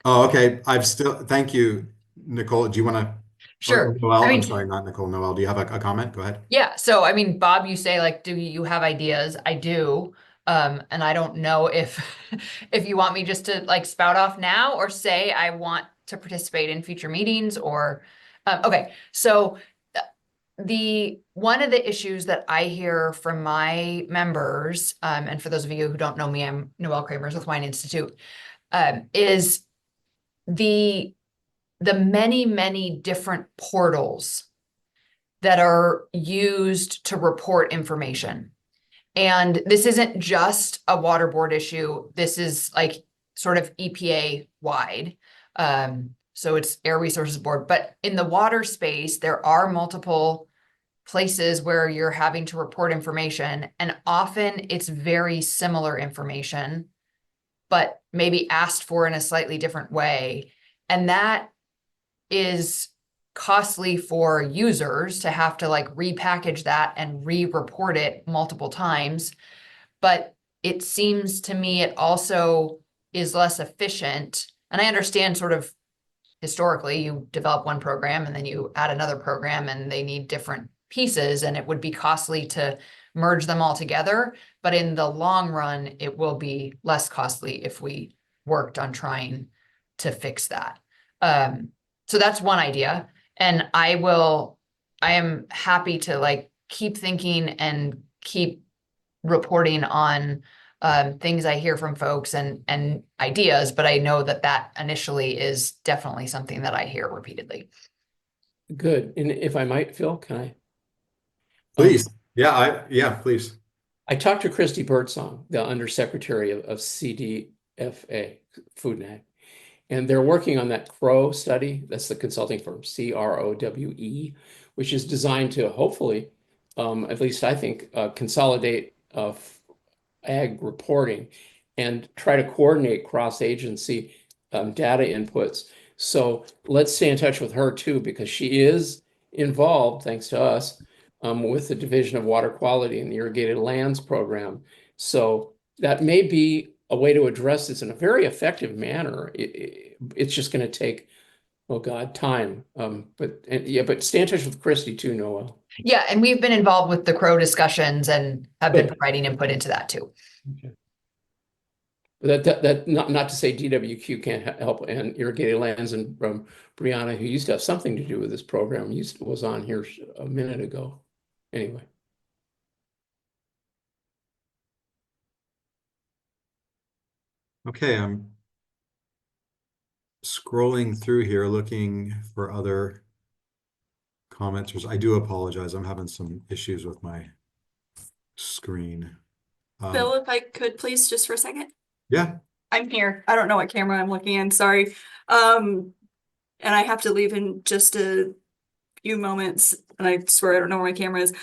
Oh, okay. Thank you, Nicole. Do you want to? Sure. Noel, I I'm mean, sorry, not Nicole. Noel, do you have a comment? Go ahead. yeah, so I mean, Bob, you say like, do you have ideas? I do. And I don't know if if you want me just to like spout off now or say I want to participate in future meetings or okay. So the one of the issues that I hear from my members, and for those of you who don't know me, I'm Noelle Kramers with Wine Institute, is the many different portals that are used to report information. And this isn't just a water board issue. This is like sort of EPA wide. So it's Air Resources Board, but in the water space, there are multiple places where you're having to report information, and often it's very similar information, but maybe asked for in a slightly different way. And that is costly for users to have to like repackage that and re-report it multiple times. But it seems to me it also is less efficient. And I understand sort of historically you develop one program and then you add another program and they need different pieces and it would be costly to merge them all together. But in the long run, it will be less costly if we worked on trying to fix that. So that's one idea. And I am happy to like keep thinking and keep reporting on things I hear from folks and ideas, but I know that initially is definitely something that I hear repeatedly. Good. And if I might, Phil, can I? Please. Yeah, please. I talked to Christy Birdsong, the Undersecretary of CDFA, Food and Ag, and they're working on that CROW study. That's the consulting firm, CROWE, which is designed to hopefully, at least I think, consolidate ag reporting and try to coordinate cross-agency data inputs. So let's stay in touch with her too, because she is involved, thanks to us, with the Division of Water Quality and the Irrigated Lands Program. So that may be a way to address this in a very effective manner. It's just going to take, oh God, time. But stay in touch with Christy too, Noel. Yeah, and we've been involved with the CROW discussions and have been Good. providing input into that too. Okay. That not to say DWQ can't help, and Irrigated Lands and Brianna, who used to have something to do with this program, was on here a minute ago. Anyway. Okay, I'm scrolling through here looking for other commenters. I do apologize. I'm having some issues with my screen. Bill, if I could please, just for a second. Yeah. I'm here. I don't know what camera I'm looking in, sorry. And I have to leave in just a few moments, and I swear I don't know where my camera is.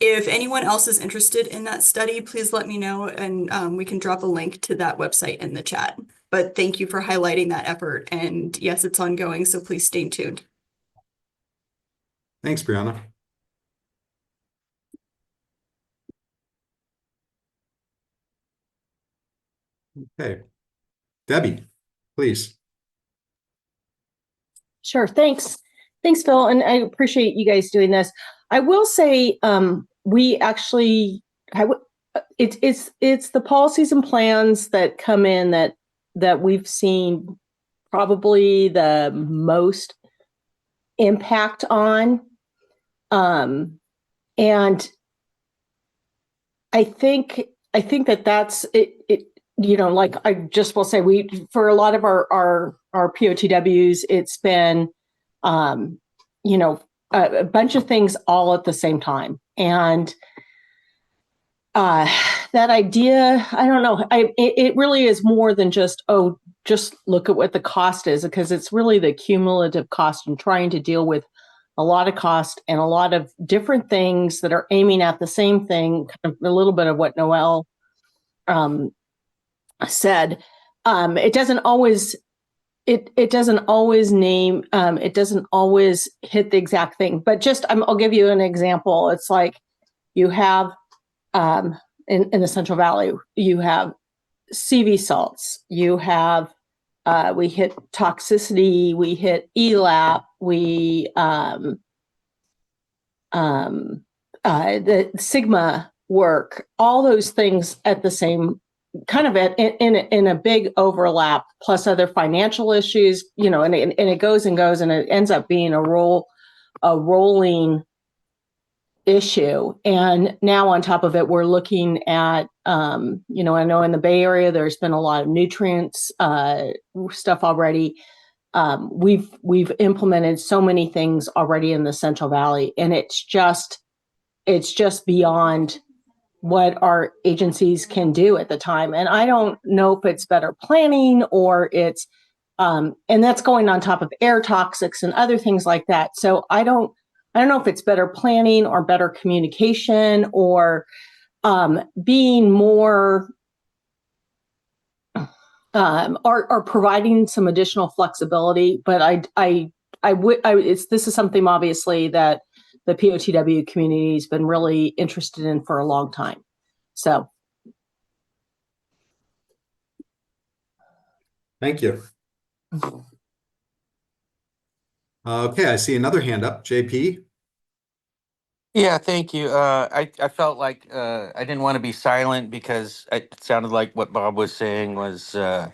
If anyone else is interested in that study, please let me know, and we can drop a link to that website in the chat. But thank you for highlighting that effort, and yes, it's ongoing, so please stay tuned. Thanks, Brianna. Okay. Debbie, please. Sure, thanks. Thanks, Phil, and I appreciate you guys doing this. I will say, we actually, it's the policies and plans that come in that we've seen probably the most impact on, and I think that's it. Like I just will say, for a lot of our POTWs, it's been, a bunch of things all at the same time, and that idea, I don't know, it really is more than just look at what the cost is, because it's really the cumulative cost and trying to deal with a lot of cost and a lot of different things that are aiming at the same thing, kind of a little bit of what Noelle said. It doesn't always name, it doesn't always hit the exact thing, but just I'll give you an example. It's like you have in the Central Valley, you have CV salts, you have we hit toxicity, we hit ELAP, we the Sigma work, all those things at the same kind of in a big overlap, plus other financial issues, and it goes and goes, and it ends up being a rolling issue. And now on top of it, we're looking at, I know in the Bay Area, there's been a lot of nutrients stuff already. We've implemented so many things already in the Central Valley, and it's just beyond what our agencies can do at the time. And I don't know if it's better planning or it's, and that's going on top of air toxics and other things like that. So I don't know if it's better planning or better communication or being more or providing some additional flexibility. But this is something obviously that the POTW community has been really interested in for a long time. So. Thank you. Okay, I see another hand up, JP. Yeah, thank you. I felt like I didn't want to be silent because it sounded like what Bob was saying was, if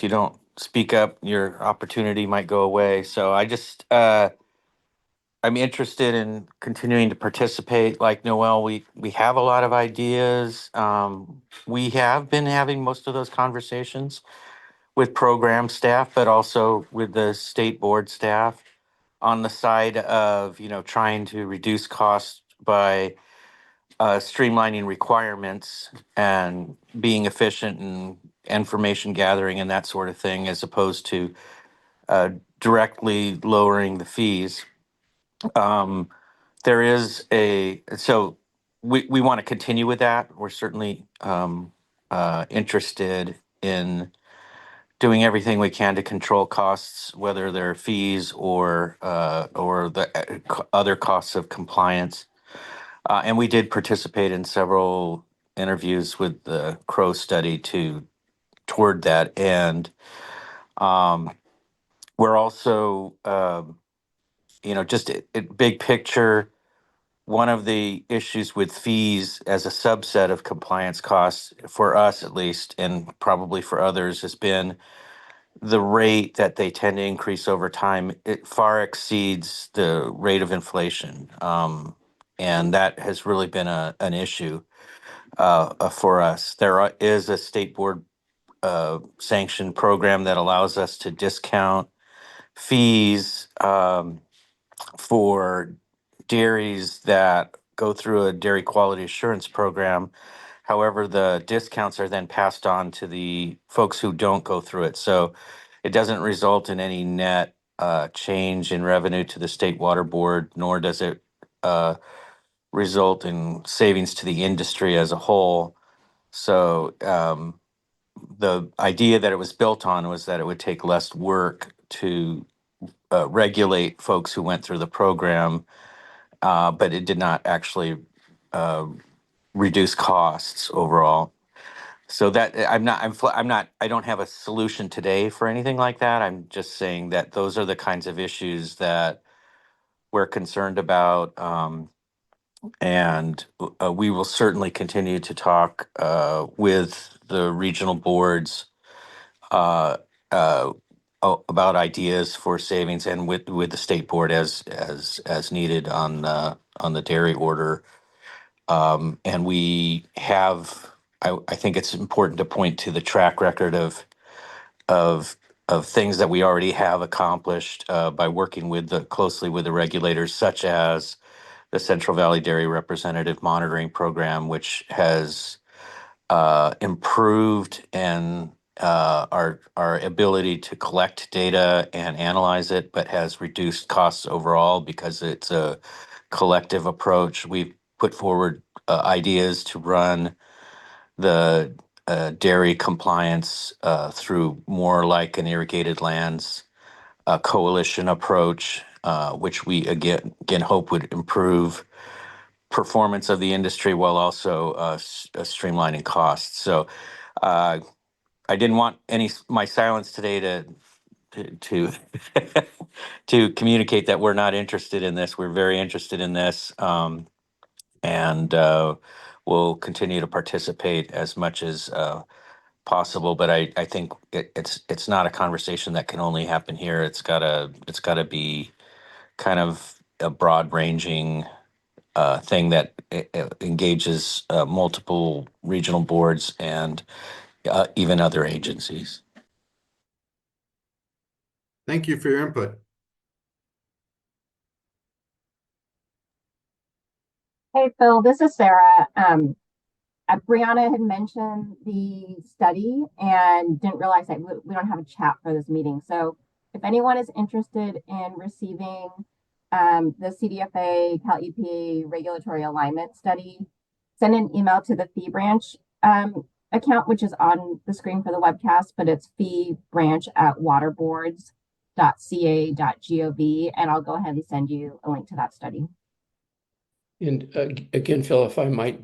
you don't speak up, your opportunity might go away. So I'm interested in continuing to participate. Like Noel, we have a lot of ideas. We have been having most of those conversations with program staff, but also with the state board staff on the side of, trying to reduce costs by streamlining requirements and being efficient in information gathering and that sort of thing, as opposed to directly lowering the fees. There is so we want to continue with that. We're certainly interested in doing everything we can to control costs, whether they're fees or the other costs of compliance. And we did participate in several interviews with the Crow study toward that. And we're also, just a big picture. One of the issues with fees as a subset of compliance costs, for us at least, and probably for others, has been the rate that they tend to increase over time. It far exceeds the rate of inflation. And that has really been an issue for us. There is a state board sanctioned program that allows us to discount fees for dairies that go through a dairy quality assurance program. However, the discounts are then passed on to the folks who don't go through it. So it doesn't result in any net change in revenue to the state water board, nor does it result in savings to the industry as a whole. So the idea that it was built on was that it would take less work to regulate folks who went through the program, but it did not actually reduce costs overall. So that I don't have a solution today for anything like that. I'm just saying that those are the kinds of issues that we're concerned about. And we will certainly continue to talk with the regional boards uh, uh, about ideas for savings, and with the state board as needed on the dairy order. And we have, I think it's important to point to the track record of of things that we already have accomplished by working closely with the regulators, such as the Central Valley Dairy Representative Monitoring Program, which has improved and our ability to collect data and analyze it, but has reduced costs overall because it's a collective approach. We've put forward ideas to run the dairy compliance through more like an irrigated lands coalition approach, which we again hope would improve performance of the industry while also streamlining costs. So I didn't want my silence today to to communicate that we're not interested in this. We're very interested in this, and we'll continue to participate as much as possible. But I think it's not a conversation that can only happen here. It's gotta be kind of a broad ranging thing that engages multiple regional boards and even other agencies. Thank you for your input. Hey, Phil, this is Sarah. Brianna had mentioned the study and didn't realize that we don't have a chat for this meeting. So if anyone is interested in receiving the CDFA Cal EPA regulatory alignment study, send an email to the fee branch account, which is on the screen for the webcast, but it's feebranch@waterboards.ca.gov, and I'll go ahead and send you a link to that study. And again, Phil, if I might,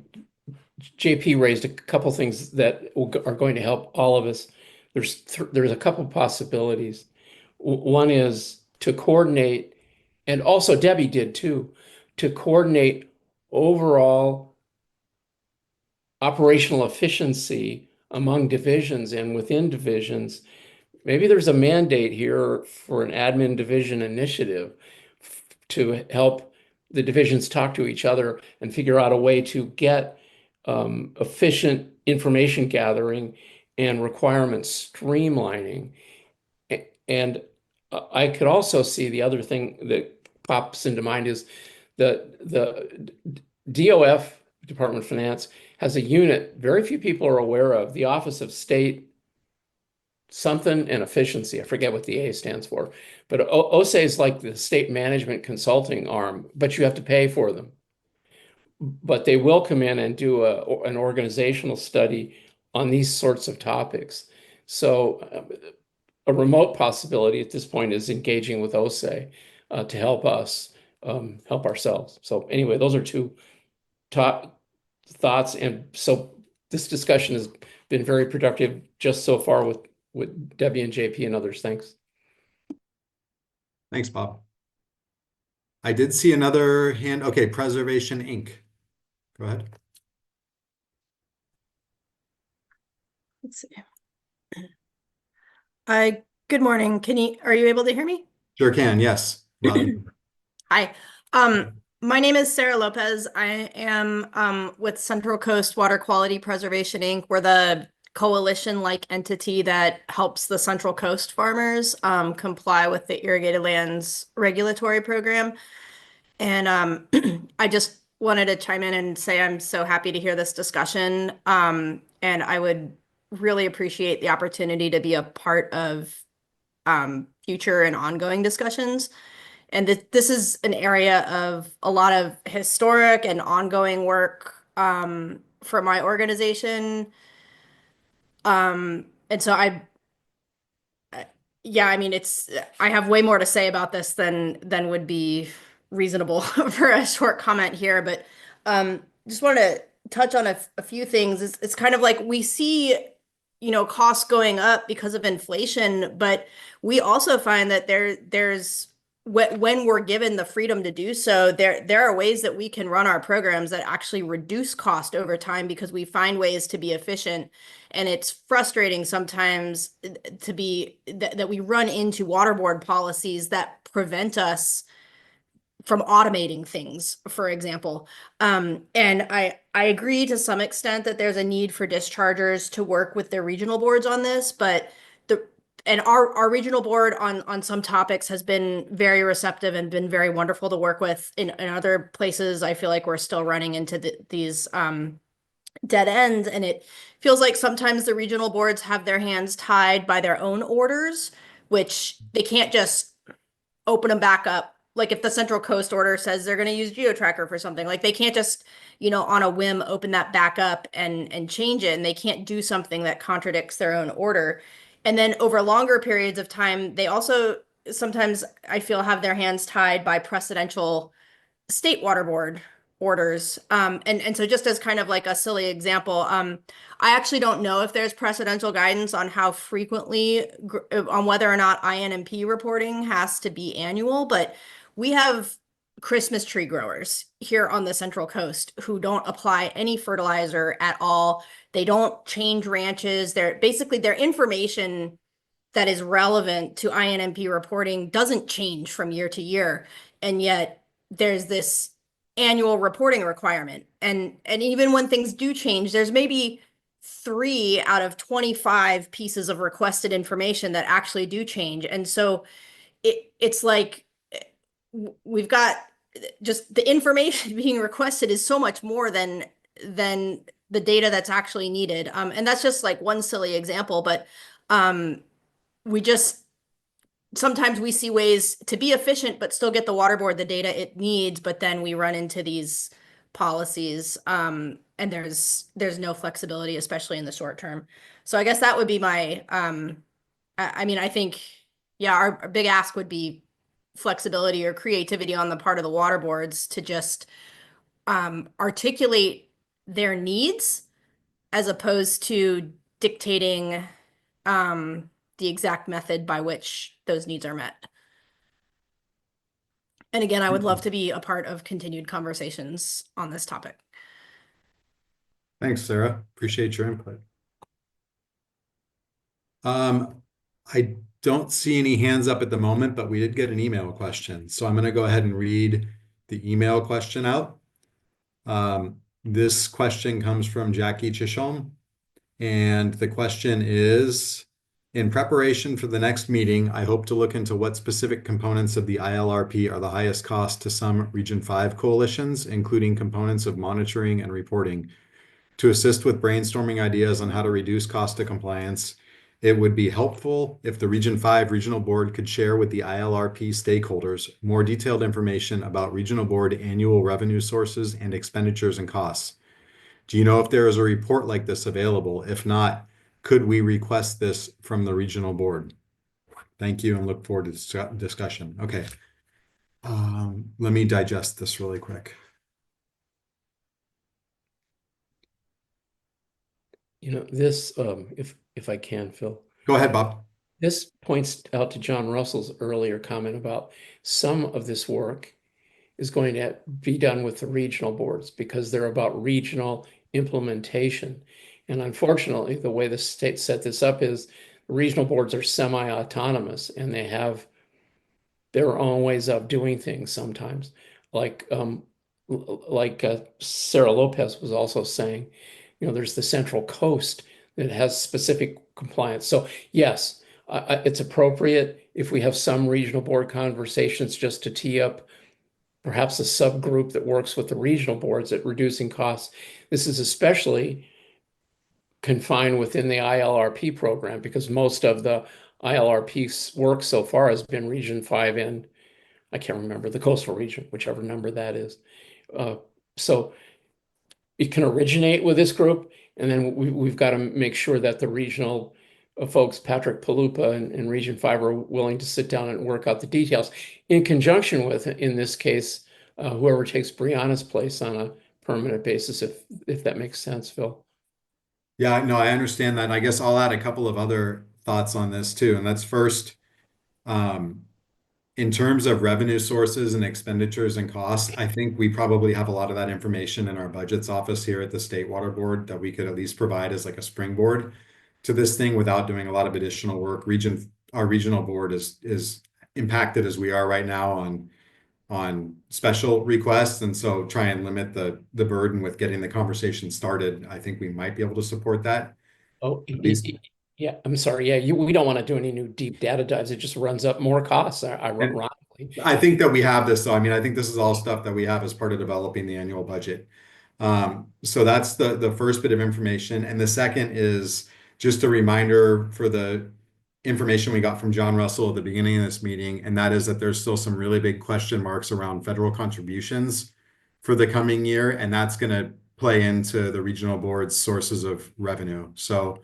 JP raised a couple things that are going to help all of us. There's a couple possibilities. One is to coordinate, and also Debbie did too, to coordinate overall operational efficiency among divisions and within divisions. Maybe there's a mandate here for an admin division initiative to help the divisions talk to each other and figure out a way to get efficient information gathering and requirements streamlining. And I could also see the other thing that pops into mind is the DOF, Department of Finance, has a unit very few people are aware of, the Office of State something and Efficiency. I forget what the A stands for, but OSE is like the state management consulting arm, but you have to pay for them. But they will come in and do an organizational study on these sorts of topics. So a remote possibility at this point is engaging with OSE to help us help ourselves. So anyway, those are two top thoughts. And so this discussion has been very productive just so far with Debbie and JP and others. Thanks. Thanks, Bob. I did see another hand. Okay, Preservation Inc. Go ahead. Let's see. Good morning. Are you able to hear me? Sure can, yes. Hi. My name is Sarah Lopez. I am with Central Coast Water Quality Preservation Inc. We're the coalition-like entity that helps the Central Coast farmers comply with the irrigated lands regulatory program. And I just wanted to chime in and say I'm so happy to hear this discussion. And I would really appreciate the opportunity to be a part of future and ongoing discussions. And this is an area of a lot of historic and ongoing work for my organization. And so yeah, I mean, I have way more to say about this than would be reasonable for a short comment here, but just wanted touch on a few things. It's kind of like we see, costs going up because of inflation, but we also find that there's when we're given the freedom to do so, there are ways that we can run our programs that actually reduce cost over time because we find ways to be efficient. And it's frustrating sometimes to be that we run into water board policies that prevent us from automating things, for example. And I agree to some extent that there's a need for dischargers to work with their regional boards on this, but our regional board on some topics has been very receptive and been very wonderful to work with. In other places, I feel like we're still running into these dead ends, and it feels like sometimes the regional boards have their hands tied by their own orders, which they can't just open them back up. Like if the Central Coast order says they're going to use GeoTracker for something, like they can't just, on a whim open that back up and change it, and they can't do something that contradicts their own order. And then over longer periods of time, they also sometimes I feel have their hands tied by precedential state water board orders. And so just as kind of like a silly example, I actually don't know if there's precedential guidance on how frequently, on whether or not INMP reporting has to be annual, but we have Christmas tree growers here on the Central Coast who don't apply any fertilizer at all. They don't change ranches. They're basically their information that is relevant to INMP reporting doesn't change from year to year. And yet there's this annual reporting requirement. And even when things do change, there's maybe 3 out of 25 pieces of requested information that actually do change. And so it's like we've got just the information being requested is so much more than the data that's actually needed. And that's just like one silly example, but we just sometimes we see ways to be efficient but still get the water board the data it needs, but then we run into these policies and there's no flexibility, especially in the short term. So I guess that would be my I mean, I think, yeah, our big ask would be flexibility or creativity on the part of the water boards to just articulate their needs as opposed to dictating the exact method by which those needs are met. And again, I would love to be a part of continued conversations on this topic. Thanks, Sarah. Appreciate your input. I don't see any hands up at the moment, but we did get an email question. So I'm going to go ahead and read the email question out. This question comes from Jackie Chisholm. And the question is, in preparation for the next meeting, I hope to look into what specific components of the ILRP are the highest cost to some Region 5 coalitions, including components of monitoring and reporting. To assist with brainstorming ideas on how to reduce cost to compliance, it would be helpful if the Region 5 Regional Board could share with the ILRP stakeholders more detailed information about Regional Board annual revenue sources and expenditures and costs. Do you know if there is a report like this available? If not, could we request this from the Regional Board? Thank you and look forward to discussion. Okay. Let me digest this really quick. This, if I can, Phil. Go ahead, Bob. This points out to John Russell's earlier comment about some of this work is going to be done with the regional boards because they're about regional implementation. And unfortunately, the way the state set this up is the regional boards are semi-autonomous and they have their own ways of doing things sometimes. Like Sarah Lopez was also saying, there's the Central Coast that has specific compliance. So yes, it's appropriate if we have some regional board conversations just to tee up perhaps a subgroup that works with the regional boards at reducing costs. This is especially confined within the ILRP program because most of the ILRP work so far has been Region 5 and I can't remember the coastal region, whichever number that is. So it can originate with this group, and then we've got to make sure that the regional folks, Patrick Palupa and Region 5, are willing to sit down and work out the details in conjunction with, in this case, whoever takes Brianna's place on a permanent basis, if that makes sense, Phil. Yeah, no, I understand that. And I guess I'll add a couple of other thoughts on this too. And that's first, in terms of revenue sources and expenditures and costs, I think we probably have a lot of that information in our budgets office here at the State Water Board that we could at least provide as like a springboard to this thing without doing a lot of additional work. Our regional board is impacted as we are right now on special requests, and so try and limit the burden with getting the conversation started. I think we might be able to support that. Oh, At least- yeah, I'm sorry. Yeah, we don't want to do any new deep data dives. It just runs up more costs, ironically. I think that we have this, though. I mean, I think this is all stuff that we have as part of developing the annual budget. So that's the first bit of information. And the second is just a reminder for the information we got from John Russell at the beginning of this meeting, and that is that there's still some really big question marks around federal contributions for the coming year, and that's going to play into the regional board's sources of revenue. So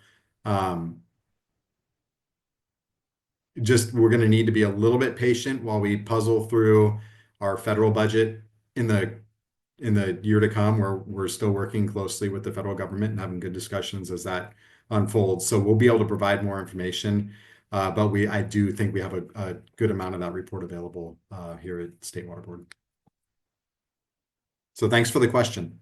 just we're going to need to be a little bit patient while we puzzle through our federal budget in the year to come, where we're still working closely with the federal government and having good discussions as that unfolds. So we'll be able to provide more information, but I do think we have a good amount of that report available here at State Water Board. So thanks for the question.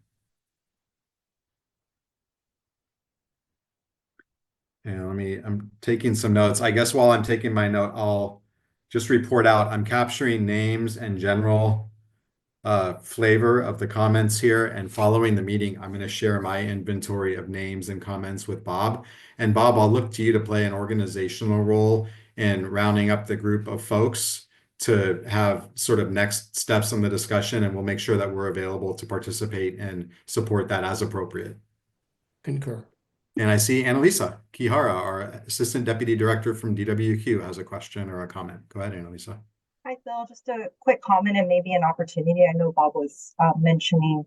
And I'm taking some notes. I guess while I'm taking my note, I'll just report out. I'm capturing names and general flavor of the comments here. And following the meeting, I'm going to share my inventory of names and comments with Bob. And Bob, I'll look to you to play an organizational role in rounding up the group of folks to have sort of next steps in the discussion. And we'll make sure that we're available to participate and support that as appropriate. Concur. And I see Annalisa Kihara, our Assistant Deputy Director from DWQ, has a question or a comment. Go ahead, Annalisa. Hi, Phil. Just a quick comment and maybe an opportunity. I know Bob was mentioning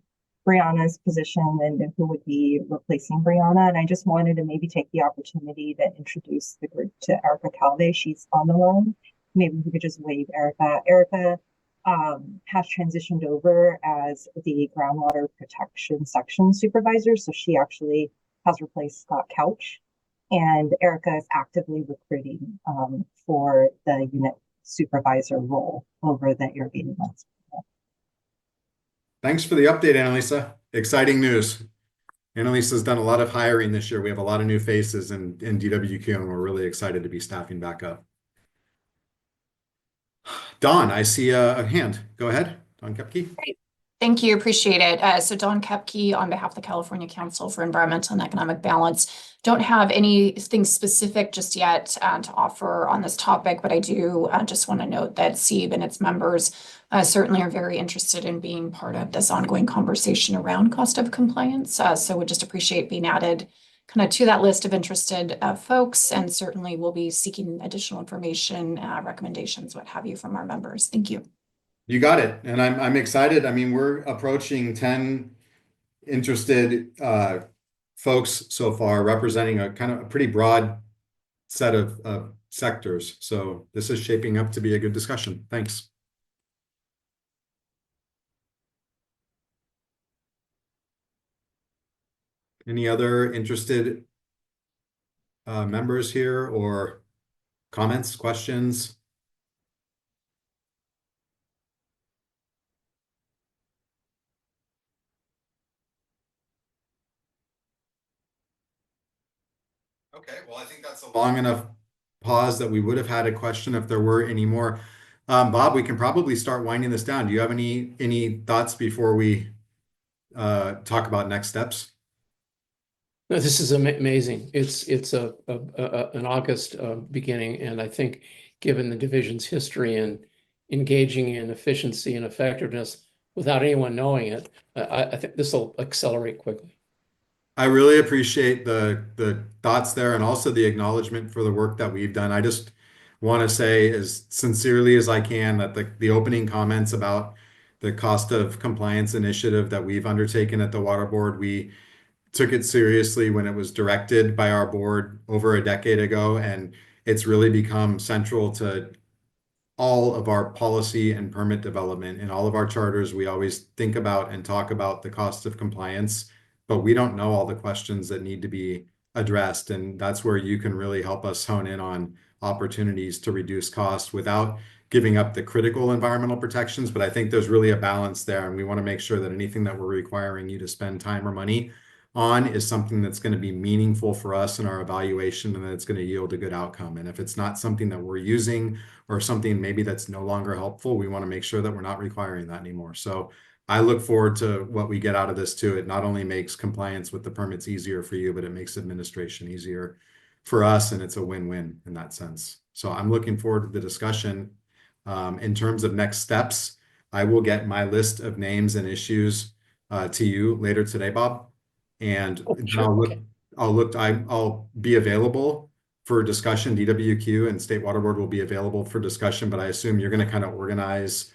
Brianna's position and who would be replacing Brianna. And I just wanted to maybe take the opportunity to introduce the group to Erica Calve. She's on the line. Maybe we could just wave Erica. Erica has transitioned over as the groundwater protection section supervisor. So she actually has replaced Scott Couch. And Erica is actively recruiting for the unit supervisor role over the irrigating lands. Thanks for the update, Annalisa. Exciting news. Annalisa's done a lot of hiring this year. We have a lot of new faces in DWQ, and we're really excited to be staffing back up. Dawn, I see a hand. Go ahead, Dawn Kepke. Great. Thank you. Appreciate it. So Dawn Kepke on behalf of the California Council for Environmental and Economic Balance. Don't have anything specific just yet to offer on this topic, but I do just want to note that SEEB and its members certainly are very interested in being part of this ongoing conversation around cost of compliance. So would just appreciate being added kind of to that list of interested folks, and certainly we'll be seeking additional information, recommendations, what have you, from our members. Thank you. You got it. And I'm excited. I mean, we're approaching 10 interested folks so far, representing a kind of a pretty broad set of sectors. So this is shaping up to be a good discussion. Thanks. Any other interested members here or comments, questions? Okay, well, I think that's a long enough pause that we would have had a question if there were any more. Bob, we can probably start winding this down. Do you have any thoughts before we talk about next steps? No, this is amazing. It's an August beginning, and I think given the division's history and engaging in efficiency and effectiveness without anyone knowing it, I think this will accelerate quickly. I really appreciate the thoughts there, and also the acknowledgement for the work that we've done. I just want to say as sincerely as I can that the opening comments about the cost of compliance initiative that we've undertaken at the Water Board, we took it seriously when it was directed by our board over a decade ago, and it's really become central to all of our policy and permit development. In all of our charters, we always think about and talk about the cost of compliance, but we don't know all the questions that need to be addressed. And that's where you can really help us hone in on opportunities to reduce costs without giving up the critical environmental protections. But I think there's really a balance there, and we want to make sure that anything that we're requiring you to spend time or money on is something that's going to be meaningful for us in our evaluation, and that it's going to yield a good outcome. And if it's not something that we're using, or something maybe that's no longer helpful, we want to make sure that we're not requiring that anymore. So I look forward to what we get out of this too. It not only makes compliance with the permits easier for you, but it makes administration easier for us, and it's a win-win in that sense. So I'm looking forward to the discussion. In terms of next steps, I will get my list of names and issues to you later today, Bob. And I'll be available for discussion. DWQ and State Water Board will be available for discussion, but I assume you're going to kind of organize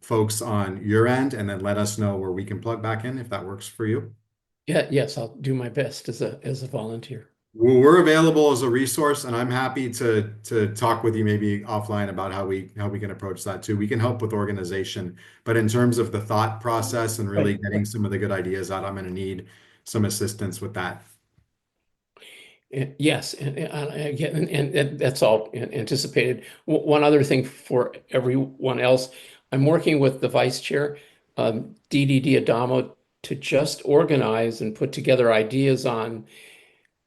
folks on your end and then let us know where we can plug back in if that works for you. Yeah, yes, I'll do my best as a volunteer. Well, we're available as a resource, and I'm happy to talk with you maybe offline about how we can approach that too. We can help with organization, but in terms of the thought process and really getting some of the good ideas out, I'm going to need some assistance with that. Yes, and that's all anticipated. One other thing for everyone else, I'm working with the vice chair, DDD Adamo, to just organize and put together ideas on,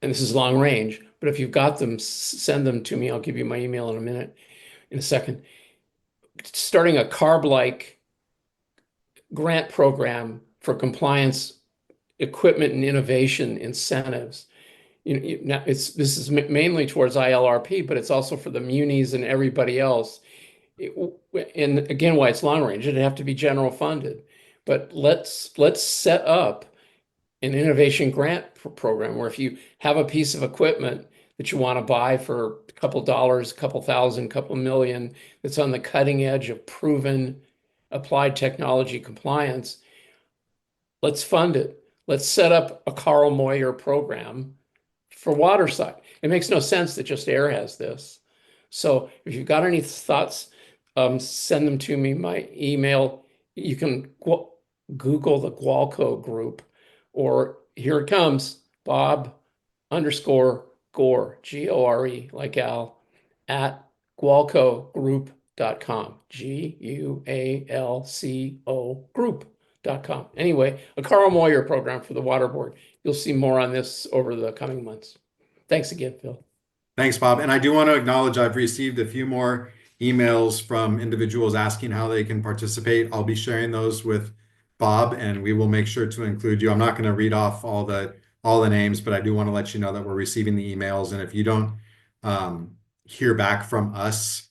and this is long range, but if you've got them, send them to me. I'll give you my email in a second. Starting a CARB-like grant program for compliance, equipment, and innovation incentives. Now this is mainly towards ILRP, but it's also for the munis and everybody else. And again, why it's long range, it'd have to be general funded. But let's set up an innovation grant program where if you have a piece of equipment that you want to buy for a couple dollars, a couple thousand, a couple million, that's on the cutting edge of proven applied technology compliance, let's fund it. Let's set up a Carl Moyer program for water side. It makes no sense that just air has this. So if you've got any thoughts, send them to me. My email, you can Google the Gualco group, or here it comes, Bob_Gore, Gore, like Al, at gualcogroup.com, GUALCO group.com. Anyway, a Carl Moyer program for the Water Board. You'll see more on this over the coming months. Thanks again, Phil. Thanks, Bob. And I do want to acknowledge I've received a few more emails from individuals asking how they can participate. I'll be sharing those with Bob, and we will make sure to include you. I'm not going to read off all the names, but I do want to let you know that we're receiving the emails. And if you don't hear back from us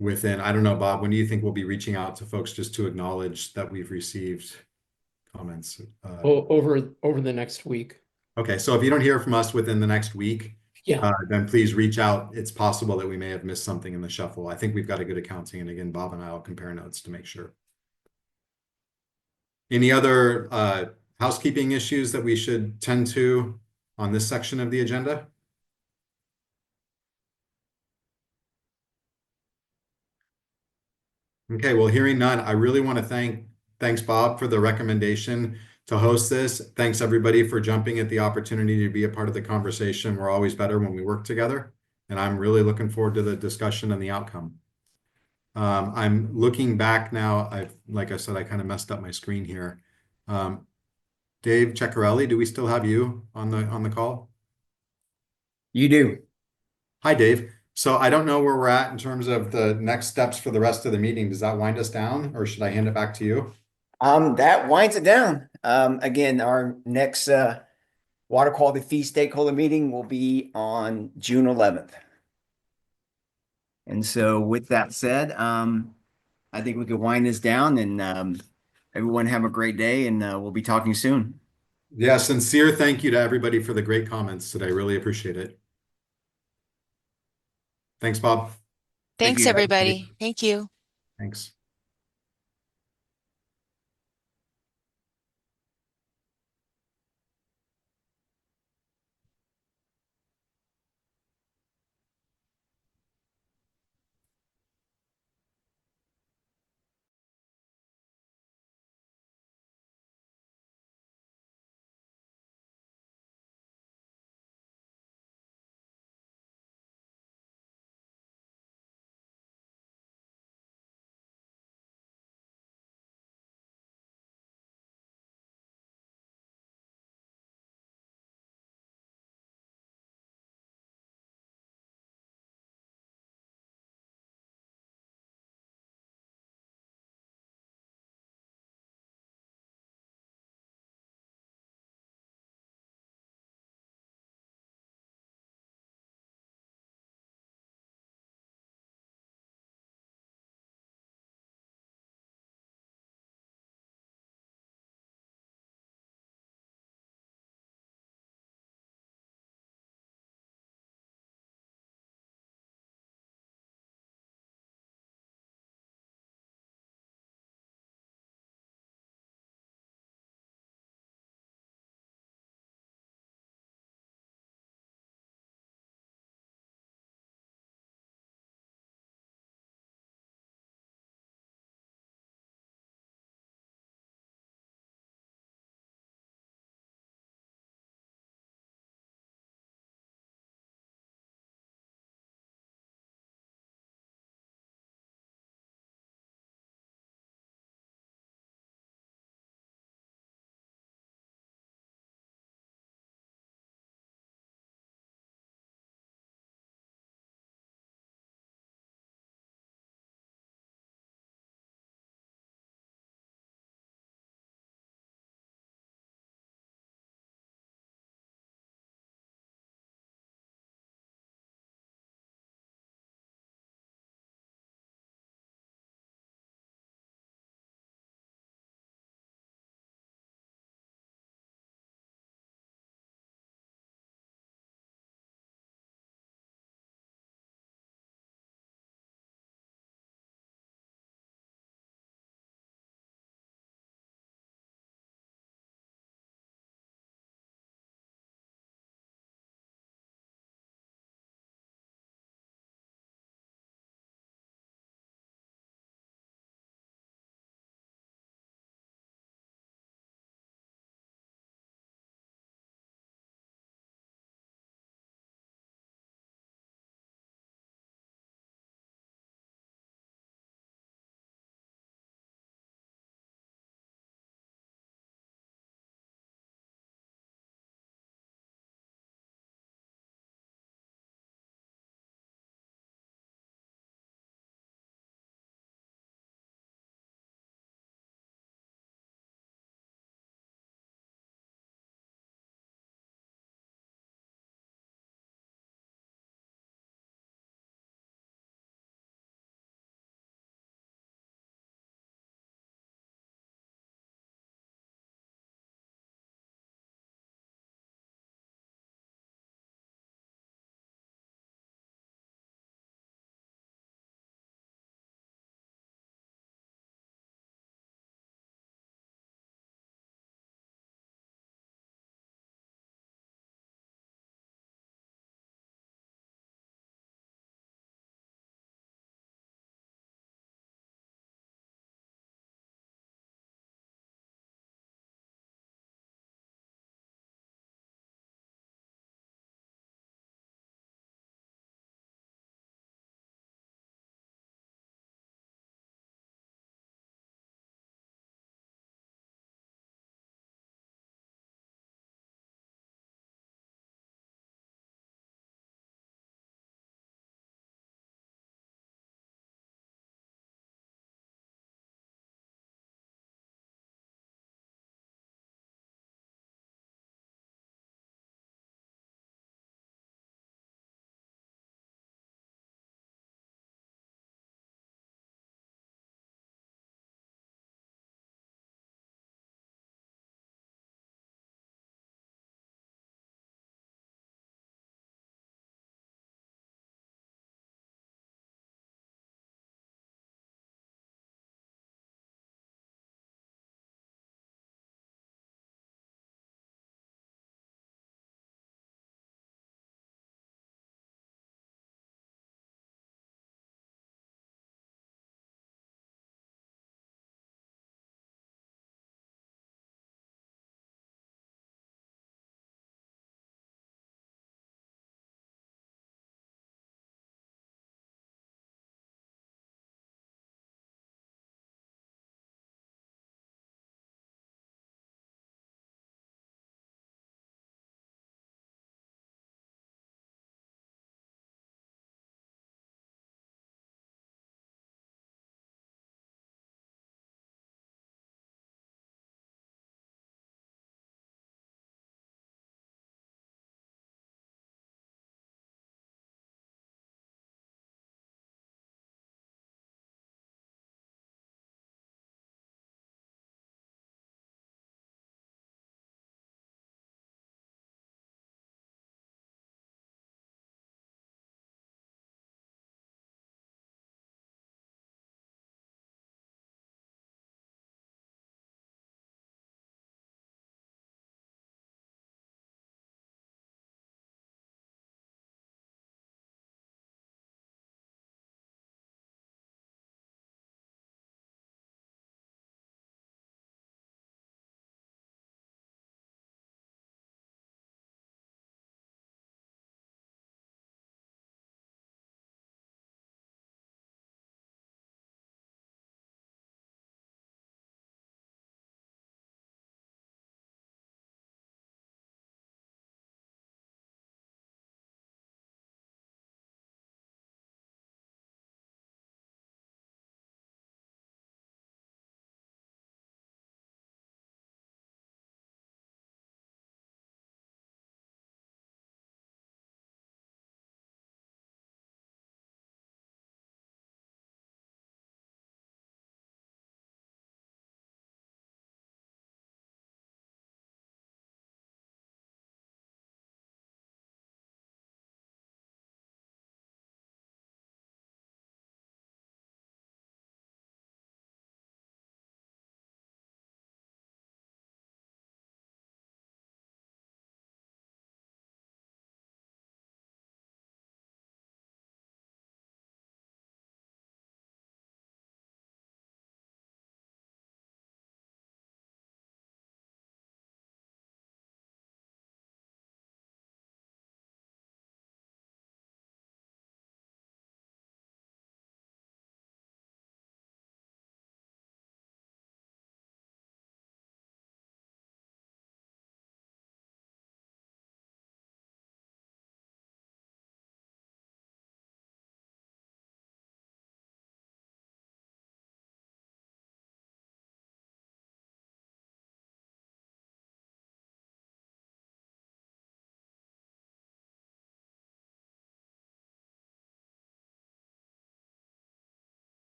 within, I don't know, Bob, when do you think we'll be reaching out to folks just to acknowledge that we've received comments? Over the next week. Okay, so if you don't hear from us within the next week, yeah, then please reach out. It's possible that we may have missed something in the shuffle. I think we've got a good accounting, and again, Bob and I will compare notes to make sure. Any other housekeeping issues that we should tend to on this section of the agenda? Okay, well, hearing none, I really want to thanks Bob for the recommendation to host this. Thanks everybody for jumping at the opportunity to be a part of the conversation. We're always better when we work together, and I'm really looking forward to the discussion and the outcome. I'm looking back now. Like I said, I kind of messed up my screen here. Dave Ceccarelli, do we still have you on the call? You do. Hi, Dave. So I don't know where we're at in terms of the next steps for the rest of the meeting. Does that wind us down, or should I hand it back to you? That winds it down. Again, our next water quality fee stakeholder meeting will be on June 11th. And so with that said, I think we could wind this down, and everyone have a great day, and we'll be talking soon. Yeah, sincere thank you to everybody for the great comments today. Really appreciate it. Thanks, Bob. Thanks, everybody. Thank you. Thanks.